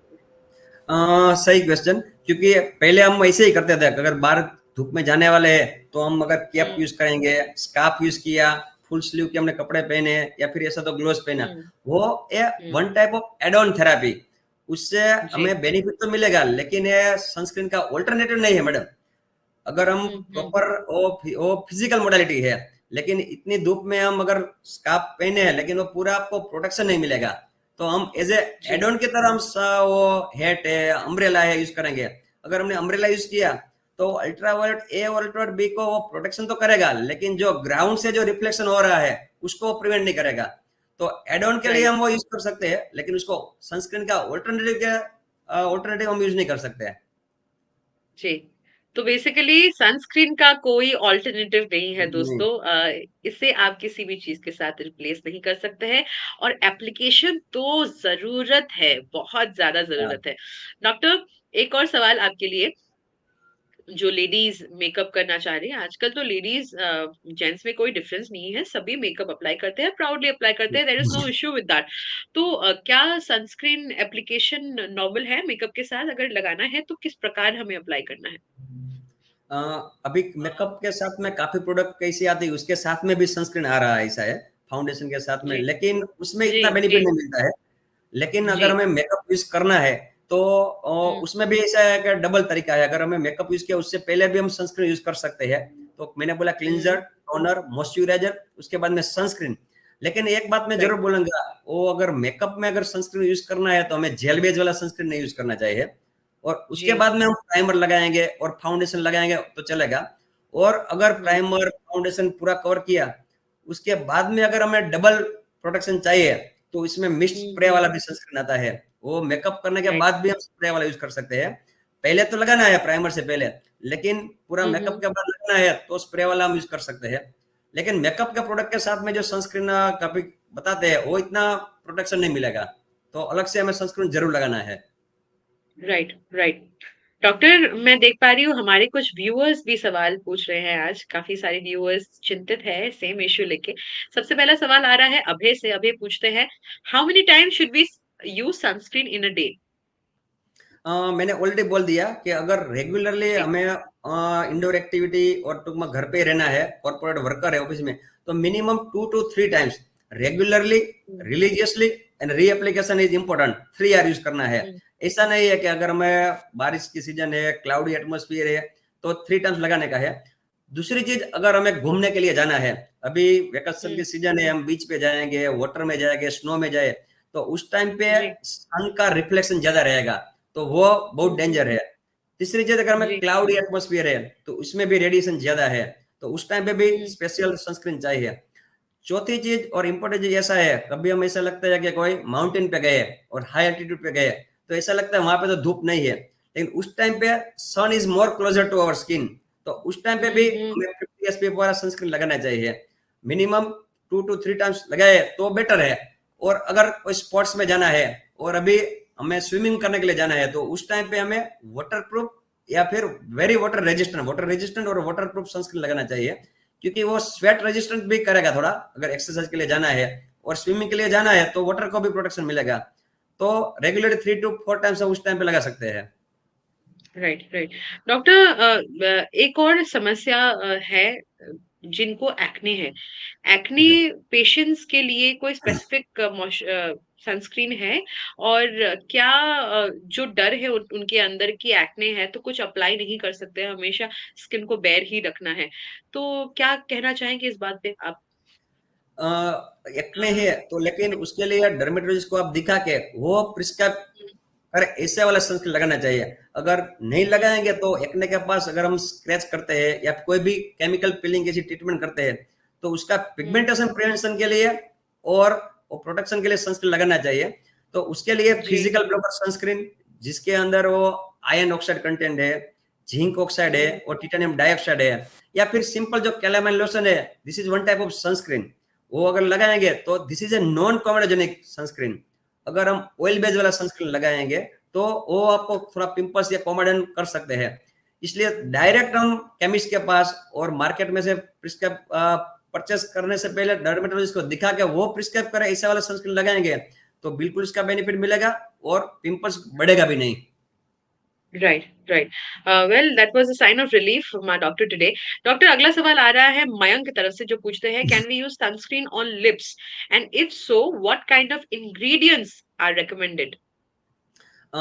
सही क्वेश्चन, क्योंकि पहले हम ऐसे ही करते थे, अगर बाहर धूप में जाने वाले हैं तो हम अगर कैप हुँ, यूज करेंगे, स्कार्फ यूज किया, फुल स्लीव के हमने कपड़े पहने या फिर ऐसा तो ग्लोव्स पहना, हुँ, वो ए हुँ। One type of add on therapy. उससे जी। हमें बेनिफिट तो मिलेगा, लेकिन ये सनस्क्रीन का ऑल्टरनेटिव नहीं है मैडम। अगर हम हुँ, हुँ। प्रॉपर वो फिजिकल मोडालिटी है, लेकिन इतनी धूप में हम अगर स्कार्फ पहने हैं लेकिन वो पूरा आपको प्रोटेक्शन नहीं मिलेगा। तो हम एज ए एड जी, ऑन की तरह वो हेट है, अम्ब्रेला है यूज करेंगे। अगर हमने अम्ब्रेला यूज किया तो अल्ट्रावायलेट ए और अल्ट्रावायलेट बी को वो प्रोटेक्शन तो करेगा, लेकिन जो ग्राउंड से जो रिफ्लेक्शन हो रहा है उसको प्रिवेंट नहीं करेगा। तो एड ऑन के लिए राइट, हम वो यूज कर सकते हैं, लेकिन उसको सनस्क्रीन का ऑल्टरनेटिव हम यूज नहीं कर सकते हैं। जी। तो बेसिकली सनस्क्रीन का कोई अल्टरनेटिव नहीं है नहीं। दोस्तों। इसे आप किसी भी चीज़ के साथ रिप्लेस नहीं कर सकते हैं और एप्लीकेशन तो ज़रूरत है, बहुत ज़्यादा हाँ। ज़रूरत है। डॉक्टर, एक और सवाल आपके लिए, जो लेडीज़ मेकअप करना चाह रही हैं, आजकल तो लेडीज़ जेंट्स में कोई डिफरेंस नहीं है, सभी मेकअप अप्लाई करते हैं, प्राउडली अप्लाई करते हैं, there is no issue with that. तो क्या सनस्क्रीन एप्लीकेशन नॉर्मल है मेकअप के साथ? अगर लगाना है तो किस प्रकार हमें अप्लाई करना है? अ, अभी मेकअप के साथ में काफ़ी प्रोडक्ट कैसी आती है, उसके साथ में भी सनस्क्रीन आ रहा है, ऐसा है, फाउंडेशन के साथ में, जी, लेकिन उसमें जी, इतना बेनिफिट जी, नहीं मिलता है। लेकिन जी। अगर हमें मेकअप यूज़ करना है, तो हुँ, उसमें भी ऐसा है कि डबल तरीका है, अगर हमें मेकअप यूज़ किया, उससे पहले भी हम सनस्क्रीन यूज़ कर सकते हैं। तो मैंने बोला क्लींजर, हुँ, टोनर, मॉइस्चराइज़र, उसके बाद में सनस्क्रीन। लेकिन एक बात मैं राइट, ज़रूर बोलूँगा, वो अगर मेकअप में अगर सनस्क्रीन यूज़ करना है, तो हमें जेल बेस वाला सनस्क्रीन नहीं यूज़ करना चाहिए। और उसके जी, बाद में हम प्राइमर लगाएँगे और फाउंडेशन लगाएँगे तो चलेगा। और अगर हुँ, प्राइमर, फाउंडेशन पूरा कवर किया, उसके बाद में अगर हमें डबल प्रोटेक्शन चाहिए, तो इसमें मिस्ट हुँ, स्प्रे हुँ, वाला भी सनस्क्रीन आता है। वो मेकअप करने के राइट, बाद भी हम स्प्रे वाला यूज़ कर सकते हैं। पहले तो लगाना है प्राइमर से पहले, लेकिन पूरा हुँ, मेकअप हुँ, के बाद लगना है तो स्प्रे वाला हम यूज़ कर सकते हैं। लेकिन मेकअप के प्रोडक्ट के साथ में जो सनस्क्रीन काफ़ी बताते हैं, वो इतना प्रोटेक्शन नहीं मिलेगा। तो अलग से हमें सनस्क्रीन ज़रूर लगाना है। Right, right. डॉक्टर, मैं देख पा रही हूँ हमारे कुछ व्यूअर्स भी सवाल पूछ रहे हैं आज, काफ़ी सारे व्यूअर्स चिंतित हैं सेम इश्यू लेके। सबसे पहला सवाल आ रहा है अभय से, अभय पूछते हैं, how many times should we use sunscreen in a day? मैंने ऑलरेडी बोल दिया कि अगर रेगुलरली जी। हमें इंडोर एक्टिविटी और टूंकमा घर पे ही रहना है, कॉर्पोरेट वर्कर है ऑफिस में, तो minimum 2 to 3 times regularly, hmm, religiously and reapplication is important, 3 or use करना है। हुँ, ऐसा नहीं है कि अगर हमें बारिश की सीजन है, क्लाउडी एटमोस्फियर है, तो 3 टाइम्स लगाने का है। दूसरी चीज, अगर हमें घूमने के लिए जाना है, अभी वेकेशन हुँ, की सीजन है, हम बीच पे जाएंगे, वाटर में जाएंगे, स्नो में जाए, तो उस टाइम पे जी, सन का रिफ्लेक्शन ज्यादा रहेगा, तो वो बहुत हुँ, हुँ, डेंजर है। तीसरी चीज, अगर हमें जी, क्लाउडी एटमोस्फियर है तो उसमें भी रेडिएशन ज्यादा है, तो उस टाइम पे भी हुँ, स्पेशल सनस्क्रीन चाहिए। चौथी चीज और इम्पोर्टेंट चीज ऐसा है, कभी हम ऐसा लगता है कि कोई माउंटेन पे गए और हाई एल्टीट्यूड पे गए, तो ऐसा लगता है वहां पे तो धूप नहीं है, लेकिन उस टाइम पे sun is more closer to our skin, तो उस टाइम पे भी हुँ, हुँ, हमें 50 एसपीएफ वाला सनस्क्रीन लगाना चाहिए। मिनिमम 2 to 3 टाइम्स लगाए तो बेटर है। और अगर कोई स्पोर्ट्स में जाना है और अभी हमें स्विमिंग करने के लिए जाना है, तो उस टाइम पे हमें वाटर प्रूफ या फिर वेरी वाटर रेजिस्टेंट और वाटर प्रूफ सनस्क्रीन लगाना चाहिए, क्योंकि वो स्वेट रेजिस्टेंट भी करेगा थोड़ा, अगर एक्सरसाइज के लिए जाना है और स्विमिंग के लिए जाना है तो वाटर को भी प्रोटेक्शन मिलेगा। तो रेगुलरली 3 to 4 टाइम्स हम उस टाइम पे लगा सकते हैं। Right, right. डॉक्टर एक और समस्या है जिनको एक्ने है। एक्ने जी। पेशेंट्स के लिए कोई स्पेसिफिक सनस्क्रीन है? और क्या जो डर है उनके अंदर कि एक्ने है तो कुछ अप्लाई नहीं कर सकते, हमेशा स्किन को बेयर ही रखना है। तो क्या कहना चाहेंगे इस बात पे आप? एक्ने है तो, लेकिन उसके लिए डर्मेटोलॉजिस्ट को आप दिखा के वो प्रिस्क्राइब करे, ऐसे वाला सनस्क्रीन लगाना चाहिए। अगर नहीं हुँ, लगाएंगे तो एक्ने के पास अगर हम स्क्रैच करते हैं या कोई भी केमिकल पीलिंग जैसी ट्रीटमेंट करते हैं, तो उसका हुँ, पिगमेंटेशन प्रिवेंशन के लिए और प्रोटेक्शन के लिए सनस्क्रीन लगाना चाहिए। तो उसके लिए जी। फिजिकल ब्लॉकर सनस्क्रीन, जिसके अंदर वो आयरन ऑक्साइड कंटेंट है, जिंक ऑक्साइड है हुँ, और टिटेनियम डाइऑक्साइड है, या फिर सिंपल जो कैलामाइन लोशन है, this is one type of sunscreen, वो अगर लगाएंगे तो this is a non comedogenic sunscreen. अगर हम ऑयल बेस्ड वाला सनस्क्रीन लगाएंगे तो वो आपको थोड़ा पिंपल्स या कॉमेडन कर सकते हैं। इसलिए डायरेक्ट हम केमिस्ट के पास और मार्केट में से प्रिस्क्राइब परचेस करने से पहले डर्मेटोलॉजिस्ट को दिखा के वो प्रिस्क्राइब करे ऐसा वाला सनस्क्रीन लगाएंगे, तो बिल्कुल इसका बेनिफिट मिलेगा और पिंपल्स बढ़ेगा भी नहीं। Right, right. Well that was a sign of relief from our doctor today. Doctor अगला सवाल आ रहा है मयंक की तरफ से जो पूछते हैं can we use sunscreen on lips and if so what kind of ingredients are recommended? अ,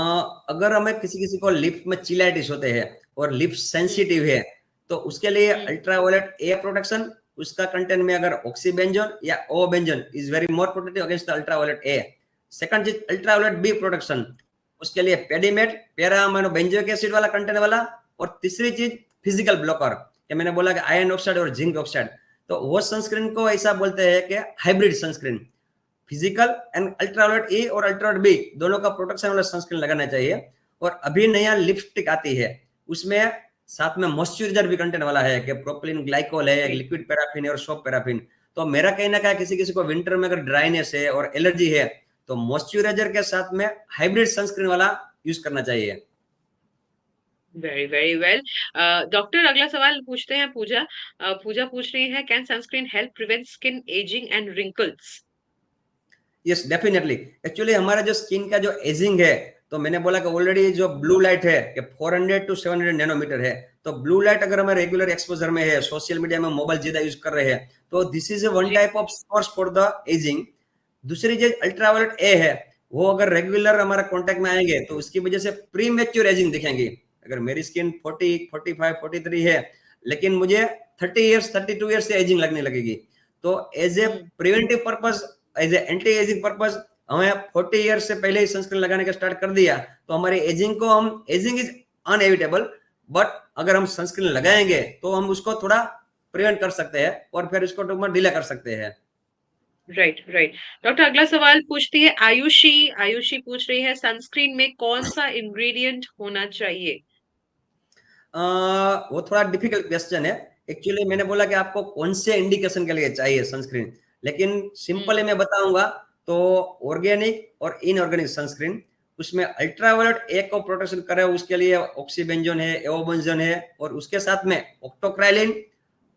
अगर हमें किसी किसी को लिप में चिलाइटिस होते हैं और लिप्स हुँ, सेंसिटिव है, तो उसके लिए हुँ, अल्ट्रावायलेट ए प्रोटेक्शन, उसका कंटेंट में अगर ऑक्सीबेंजोन या ओबेंजोन is very more protective against ultraviolet A. Second चीज, अल्ट्रावायलेट बी प्रोटेक्शन, उसके लिए padimate para amino benzoic acid वाला कंटेंट वाला। और तीसरी चीज फिजिकल ब्लॉकर, कि मैंने बोला कि आयरन ऑक्साइड और जिंक ऑक्साइड, तो वो सनस्क्रीन को ऐसा बोलते हैं कि hybrid sunscreen, physical and ultraviolet ए और अल्ट्रावायलेट बी दोनों का प्रोटेक्शन वाला सनस्क्रीन लगाना चाहिए। और अभी नया लिपस्टिक आती है, उसमें साथ में मॉइस्चराइजर भी कंटेंट वाला है, कि प्रोपिलीन ग्लाइकोल है, जी। लिक्विड पैराफिन है और सोप पैराफिन। तो मेरा कहना क्या है, किसी किसी को विंटर में अगर ड्राइनेस है और एलर्जी है, तो मॉइस्चराइजर के साथ में हाइब्रिड सनस्क्रीन वाला यूज करना चाहिए। Very, very well. डॉक्टर अगला सवाल पूछते हैं पूजा। पूजा पूछ रही है can sunscreen help prevent skin ageing and wrinkles? Yes, definitely. Actually हमारा जो स्किन का जो एजिंग है, तो मैंने बोला कि ऑलरेडी जो ब्लू लाइट है कि 400 to 700 नैनोमीटर है, तो ब्लू लाइट अगर हमें रेगुलर एक्सपोजर में है, सोशल मीडिया में मोबाइल ज्यादा यूज कर रहे हैं, तो दिस इज वन जी। Type of source for the ageing. दूसरी चीज अल्ट्रावायलेट ए है, वो अगर रेगुलर हमारा कॉन्टेक्ट में आएंगे तो उसकी वजह से प्री मेच्योर एजिंग दिखेंगी। अगर मेरी स्किन 40, 45, 43 है, लेकिन मुझे 30 ईयर्स, 32 ईयर्स से एजिंग लगने लगेगी, तो as a hmm, preventive purpose, as a anti ageing purpose, हमें 40 ईयर्स से पहले ही सनस्क्रीन लगाने का स्टार्ट कर दिया, तो हमारी एजिंग को हम, एजिंग इज अनएविटेबल, बट अगर हम सनस्क्रीन लगाएंगे तो हम उसको थोड़ा प्रिवेंट कर सकते हैं और फिर उसको डिले कर सकते हैं। Right, right. डॉक्टर अगला सवाल पूछती है आयुषी। आयुषी पूछ रही है सनस्क्रीन में कौन-सा इंग्रीडिएंट होना चाहिए? वो थोड़ा डिफिकल्ट क्वेश्चन है। एक्चुअली मैंने बोला कि आपको कौन से इंडिकेशन के लिए चाहिए सनस्क्रीन, लेकिन हुँ, सिंपली मैं बताऊंगा तो ऑर्गेनिक और इनऑर्गेनिक सनस्क्रीन, उसमें अल्ट्रावायलेट ए को प्रोटेक्शन करे उसके लिए ऑक्सीबेंजोन है, एओबेंजोन है, और उसके साथ में ऑक्टोक्राइलिन,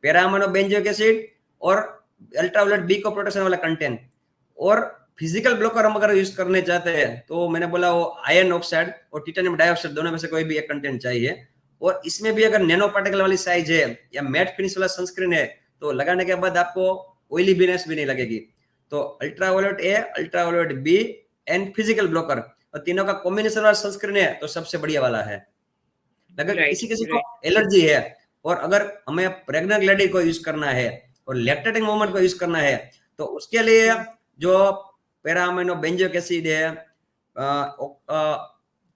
पैराअमीनो बेंजोइक एसिड और अल्ट्रावायलेट बी को प्रोटेक्शन वाला कंटेंट। और फिजिकल ब्लॉकर हम अगर यूज करने चाहते हैं तो मैंने बोला वो आयरन ऑक्साइड और टिटेनियम डाइऑक्साइड दोनों में से कोई भी एक कंटेंट चाहिए। और इसमें भी अगर नैनो पार्टिकल वाली साइज है या मैट फिनिश वाला सनस्क्रीन है तो लगाने के बाद आपको ऑयली बीनेस भी नहीं लगेगी। तो ultraviolet A, ultraviolet B and physical blocker और तीनों का कॉम्बिनेशन वाला सनस्क्रीन है तो सबसे बढ़िया वाला है। अगर राइट, किसी किसी को राइट। एलर्जी है और अगर हमें प्रेग्नेंट लेडी को यूज करना है और लैक्टेटिंग वुमन को यूज करना है तो उसके लिए हुँ, जो पैराअमीनो बेंजोइक एसिड है,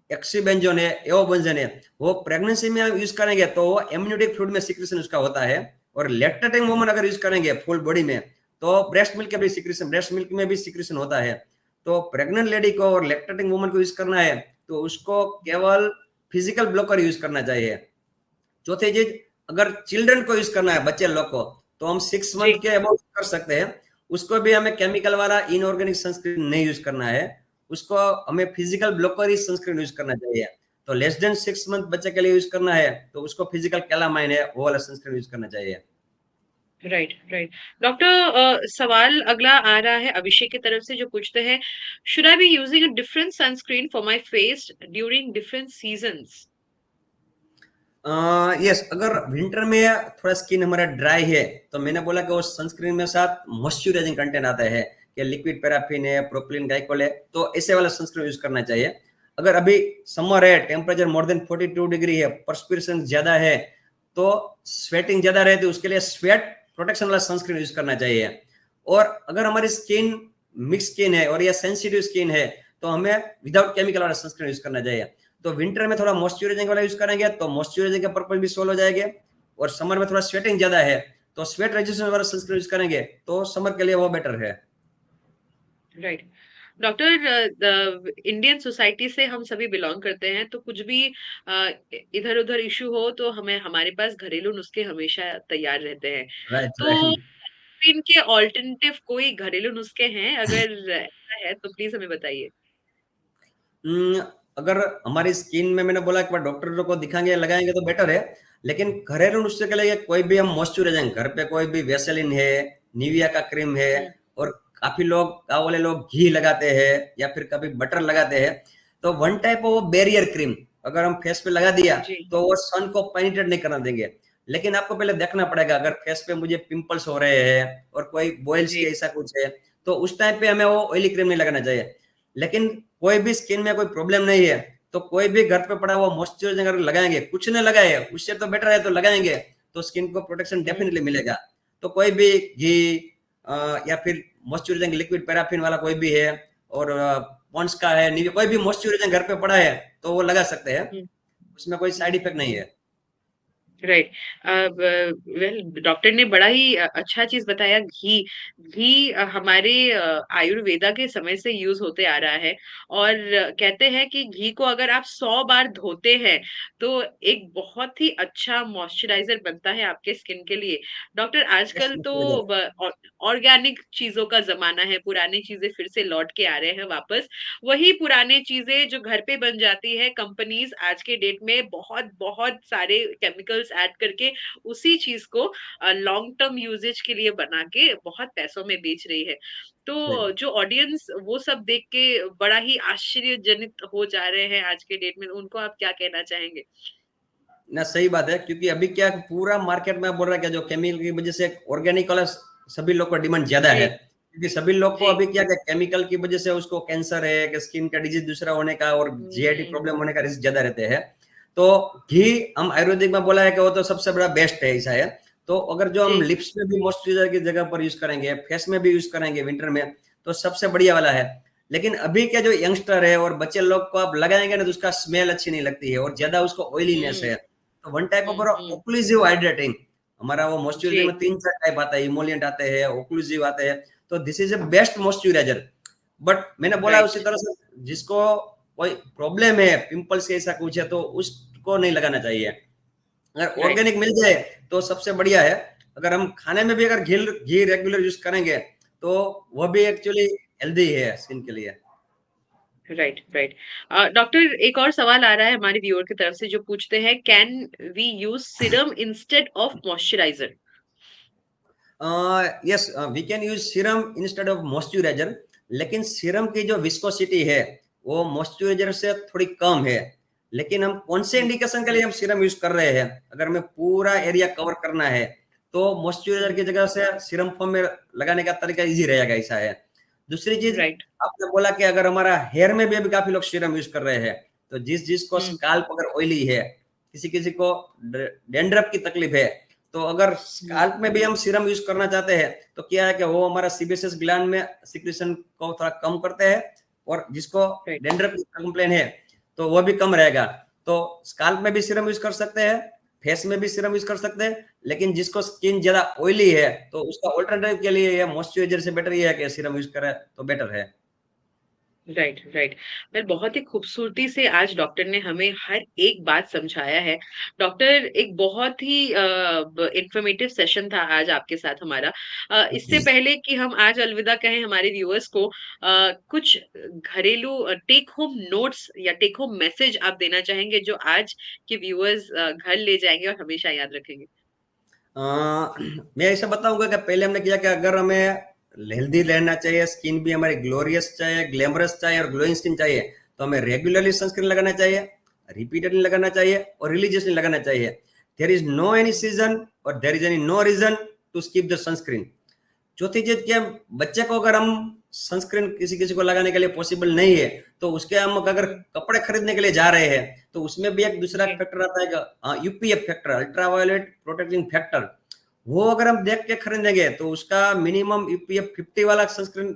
एक्सीबेंजोन है, एओबेंजोन है, वो प्रेगनेंसी में यूज करेंगे तो वो एमनियोटिक फ्लूइड में सिक्रेशन उसका होता है। और लैक्टेटिंग वुमन अगर यूज करेंगे फुल बॉडी में तो ब्रेस्ट मिल्क के भी सिक्रेशन, ब्रेस्ट मिल्क में भी सिक्रेशन होता है। तो प्रेग्नेंट लेडी को और लैक्टेटिंग वुमन को यूज करना है तो उसको केवल फिजिकल ब्लॉकर यूज करना चाहिए। चौथी चीज, अगर चिल्ड्रन को यूज करना है, बच्चे लोग को, तो हम 6 जी। मंथ के अबव कर सकते हैं। उसको भी हमें केमिकल वाला इनऑर्गेनिक सनस्क्रीन नहीं यूज करना है, उसको हमें फिजिकल ब्लॉकर ही सनस्क्रीन यूज करना चाहिए। तो लेस देन 6 मंथ बच्चे के लिए यूज करना है तो उसको फिजिकल कैलामाइन है वो वाला सनस्क्रीन यूज करना चाहिए। Right, right. डॉक्टर, सवाल अगला आ रहा है अभिषेक की तरफ से जो पूछते हैं, should I be using a different sunscreen for my face during different seasons? Yes, अगर विंटर में थोड़ा स्किन हमारा ड्राई है तो मैंने बोला कि वो सनस्क्रीन में साथ मॉइस्चराइजिंग कंटेंट आता है कि लिक्विड पैराफिन है, प्रोपिलीन ग्लाइकोल है, तो ऐसे वाला सनस्क्रीन यूज करना चाहिए। अगर अभी समर है, टेम्परेचर मोर देन 42 डिग्री है, परस्पिरेशन ज्यादा है, तो स्वेटिंग ज्यादा रहती है, उसके लिए स्वेट प्रोटेक्शन वाला सनस्क्रीन यूज करना चाहिए। और अगर हमारी स्किन मिक्स स्किन है और या सेंसिटिव स्किन है तो हमें विदाउट केमिकल वाला सनस्क्रीन यूज करना चाहिए। तो विंटर में थोड़ा मॉइस्चराइजिंग वाला यूज करेंगे तो मॉइस्चराइजिंग के पर्पज भी सोल्व हो जाएंगे। और समर में थोड़ा स्वेटिंग ज्यादा है तो स्वेट रेजिस्टेंस वाला सनस्क्रीन यूज करेंगे तो समर के लिए वो बेटर है। राइट। डॉक्टर, इंडियन सोसाइटी से हम सभी बिलोंग करते हैं, तो कुछ भी इधर उधर इशू हो तो हमें हमारे पास घरेलू नुस्खे हमेशा तैयार रहते हैं। राइट, तो राइट। इनके ऑल्टरनेटिव कोई घरेलू नुस्खे हैं? अगर ऐसा है तो प्लीज हमें बताइए। अगर हमारी स्किन में, मैंने बोला एक बार डॉक्टर को दिखाएंगे लगाएंगे तो बेटर है। लेकिन घरेलू नुस्खे के लिए कोई भी हम मॉइस्चराइजिंग घर पे कोई भी वेसेलिन है, निविया का क्रीम है, हम्म, और काफी लोग, गाँव वाले लोग घी लगाते हैं या फिर कभी बटर लगाते हैं। तो one type of barrier cream अगर हम फेस पे लगा दिया जी। तो वो सन को पेनिट्रेट नहीं करना देंगे। लेकिन आपको पहले देखना पड़ेगा, अगर फेस पे मुझे पिंपल्स हो रहे हैं और कोई बॉयल्स जी। के ऐसा कुछ है तो उस टाइम पे हमें वो ऑयली क्रीम नहीं लगाना चाहिए। लेकिन कोई भी स्किन में कोई प्रॉब्लम नहीं है तो कोई भी घर पे पड़ा हुआ मॉइस्चराइजर अगर लगाएंगे, कुछ नहीं लगाए उससे तो बेटर है तो लगाएंगे तो स्किन को प्रोटेक्शन हम्म, डेफिनेटली मिलेगा। तो कोई भी घी या फिर मॉइस्चराइजिंग लिक्विड पैराफिन वाला कोई भी है और पॉन्ड्स का है, निविया, कोई भी मॉइस्चराइजर घर पे पड़ा है तो वो लगा सकते हैं, हम्म, उसमें कोई साइड इफेक्ट नहीं है। राइट। अब वेल, डॉक्टर ने बड़ा ही अच्छा चीज बताया। घी घी हमारे आयुर्वेदा के समय से यूज होते आ रहा है। और कहते हैं कि घी को अगर आप 100 बार धोते हैं तो एक बहुत ही अच्छा मॉइस्चराइजर बनता है आपके स्किन के लिए। डॉक्टर, आजकल तो ऑर्गेनिक चीजों का जमाना है, पुरानी चीजें फिर से लौट के आ रहे हैं वापस। वही पुराने चीजें जो घर पे बन जाती है, कंपनीज आज के डेट में बहुत बहुत सारे केमिकल्स ऐड करके उसी चीज को लॉन्ग टर्म यूजेज के लिए बना के बहुत पैसों में बेच रही है। तो जो ऑडियंस वो सब देख के बड़ा ही आश्चर्यजनित हो जा रहे हैं आज के डेट में, उनको आप क्या कहना चाहेंगे? ना, सही बात है, क्योंकि अभी क्या पूरा मार्केट में बोल रहा है कि जो केमिकल की वजह से ऑर्गेनिक वाला सभी लोग को डिमांड ज्यादा जी। है, क्योंकि सभी लोग को जी। अभी क्या केमिकल की वजह से उसको कैंसर है कि स्किन का डिजीज दूसरा होने का और जीआईटी हम्म। प्रॉब्लम होने का रिस्क ज्यादा रहते हैं। तो घी हम आयुर्वेदिक में बोला है कि वो तो सबसे बड़ा बेस्ट है, ऐसा है। तो अगर जो जी। हम लिप्स में भी मॉइस्चराइजर की जगह पर यूज करेंगे, फेस में भी यूज करेंगे विंटर में, तो सबसे बढ़िया वाला है। लेकिन अभी के जो यंगस्टर है और बच्चे लोग को आप लगाएंगे ना तो उसका स्मेल अच्छी नहीं लगती है और ज्यादा उसको ऑयलीनेस हम्म। है। तो one type of hmm. Occlusive hydrating, हमारा वो जी। मॉइस्चराइजर में 3-4 टाइप आता है, इमोलिएंट आते हैं, ओक्लूसिव आते हैं। तो this is a best moisturiser. But मैंने बोला राइट। उसी तरह से जिसको कोई प्रॉब्लम है, पिंपल्स के ऐसा कुछ है, तो उसको नहीं लगाना चाहिए। अगर राइट। ऑर्गेनिक मिल जाए तो सबसे बढ़िया है। अगर हम खाने में भी अगर घी घी रेगुलर यूज करेंगे तो वो भी एक्चुअली हेल्दी है स्किन के लिए। Right, right. डॉक्टर, एक और सवाल आ रहा है हमारे व्यूअर की तरफ से जो पूछते हैं, can we use serum instead of moisturizer? Yes, we can use serum instead of moisturizer. लेकिन सीरम की जो विस्कोसिटी है वो मॉइस्चराइजर से थोड़ी कम है। लेकिन हम कौन से हम्म, इंडिकेशन के लिए हम सीरम यूज कर रहे हैं, अगर हमें पूरा एरिया कवर करना है तो मॉइस्चराइजर की जगह से सीरम फोम में लगाने का तरीका इजी रहेगा, ऐसा है। दूसरी चीज, राइट। आपने बोला कि अगर हमारा हेयर में भी अभी काफी लोग सीरम यूज कर रहे हैं, तो जिस जिसको हम्म, स्काल्प अगर ऑयली है, किसी किसी को डेंड्रफ की तकलीफ है, तो अगर हम्म, स्काल्प में भी हम सीरम यूज करना चाहते हैं तो क्या है कि वो हमारा सीबीएसएस ग्लैंड में सिक्रीशन को थोड़ा कम करते हैं, और जिसको राइट। डेंड्रफ की कंप्लेन है तो वो भी कम रहेगा। तो स्काल्प में भी सीरम यूज कर सकते हैं, फेस में भी सीरम यूज कर सकते हैं। लेकिन जिसको स्किन ज्यादा ऑयली है तो उसका ऑल्टरनेटिव के लिए ये मॉइस्चराइजर से बेटर ये है कि सीरम यूज करें तो बेटर है। Right, right. वेल, बहुत ही खूबसूरती से आज डॉक्टर ने हमें हर एक बात समझाया है। डॉक्टर, एक बहुत ही इन्फॉर्मेटिव सेशन था आज आपके साथ हमारा। इससे पहले कि हम आज अलविदा कहें हमारे व्यूअर्स को, कुछ घरेलू टेक होम नोट्स या टेक होम मैसेज आप देना चाहेंगे जो आज के व्यूअर्स घर ले जाएंगे और हमेशा याद रखेंगे? अ, मैं ऐसा बताऊंगा कि पहले हमने किया कि अगर हमें हेल्दी रहना चाहिए, स्किन भी हमारी ग्लोरियस चाहिए, ग्लैमरस चाहिए और ग्लोइंग स्किन चाहिए, तो हमें रेगुलरली सनस्क्रीन लगाना चाहिए, रिपीटेडली लगाना चाहिए और रिलीजियसली लगाना चाहिए। There is no any season और there is any no reason to skip the sunscreen. चौथी चीज क्या, बच्चे को अगर हम सनस्क्रीन किसी किसी को लगाने के लिए पॉसिबल नहीं है, तो उसके हम अगर हम्म, कपड़े खरीदने के लिए जा रहे हैं तो उसमें भी एक दूसरा जी, फैक्टर आता है, UPF factor, ultraviolet protecting factor. वो अगर हम देख के खरीदेंगे तो उसका मिनिमम यूपीएफ 50 वाला सनस्क्रीन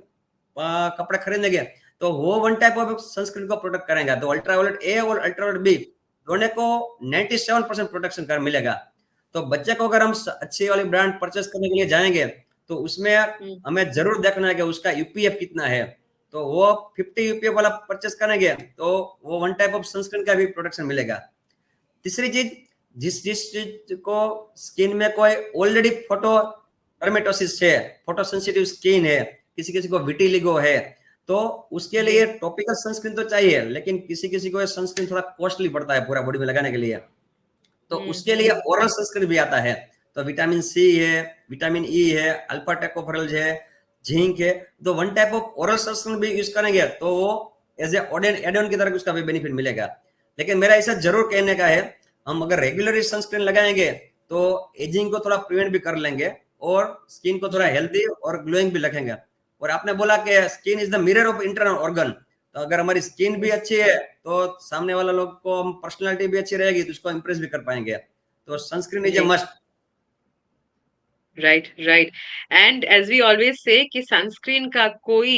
कपड़े खरीदेंगे तो वो वन टाइप ऑफ सनस्क्रीन को प्रोटेक्ट करेगा। तो अल्ट्रावायलेट ए और अल्ट्रावायलेट बी दोनों को 97% प्रोटेक्शन कर मिलेगा। तो बच्चे को अगर हम अच्छी वाली ब्रांड परचेस करने के लिए जाएंगे तो उसमें हम्म, हमें जरूर देखना है कि उसका यूपीएफ कितना है। तो वो 50 यूपीएफ वाला परचेस करेंगे तो वो वन टाइप ऑफ सनस्क्रीन का भी प्रोटेक्शन मिलेगा। तीसरी चीज, जिस जिस चीज को स्किन में कोई ऑलरेडी फोटो डर्मेटोसिस है, फोटो सेंसिटिव स्किन है, किसी किसी को विटिलिगो है, तो उसके जी, लिए टॉपिकल सनस्क्रीन तो चाहिए, लेकिन किसी किसी को सनस्क्रीन थोड़ा कॉस्टली पड़ता है पूरा बॉडी में लगाने के लिए। तो उसके लिए ओरल सनस्क्रीन भी आता है। तो विटामिन सी है, विटामिन ई है, अल्फा टेकोफेरल है, जिंक है। तो one type of oral sunscreen भी यूज करेंगे तो वो एज ए एड ऑन की तरह उसका भी बेनिफिट मिलेगा। लेकिन मेरा ऐसा जरूर कहने का है, हम अगर रेगुलरली सनस्क्रीन लगाएंगे तो एजिंग को थोड़ा प्रिवेंट भी कर लेंगे और स्किन को थोड़ा जी, हेल्दी और ग्लोइंग भी रखेंगे। और आपने बोला कि skin is the mirror of internal organ, तो अगर हमारी स्किन भी अच्छी है तो सामने वाला लोग को हम पर्सनालिटी भी अच्छी रहेगी तो उसको इंप्रेस भी कर पाएंगे। तो सनस्क्रीन इज ए जी। Must. Right, right. And as we always say कि सनस्क्रीन का कोई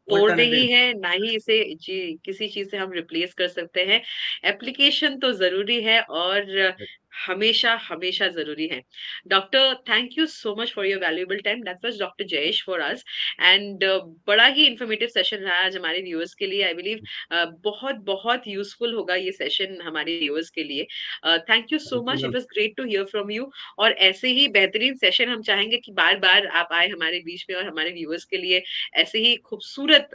तोड़ ऑल्टरनेटिव। नहीं है, ना ही इसे जी किसी चीज से हम रिप्लेस कर सकते हैं। एप्लीकेशन तो जरूरी है और हमेशा हमेशा जरूरी है। Doctor, thank you so much for your valuable time. That was doctor Jayesh for us. And बड़ा ही इंफॉर्मेटिव सेशन रहा आज हमारे व्यूअर्स के लिए। आई बिलीव बहुत बहुत यूजफुल होगा ये सेशन हमारे व्यूअर्स के लिए। Thank you so much, it was great to hear from you. और ऐसे ही बेहतरीन सेशन हम चाहेंगे कि बार बार आप आए हमारे बीच में और हमारे व्यूअर्स के लिए ऐसे ही खूबसूरत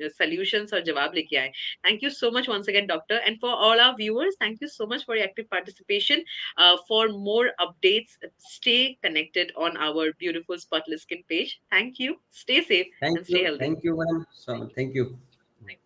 सॉल्यूशंस और जवाब लेके आए। Thank you so much once again doctor, and for all our viewers, thank you so much for your active participation. For more updates, stay connected on our beautiful Spotless Skin page. Thank you. Stay safe and stay healthy. Thank you madam, Thank you. Thank you.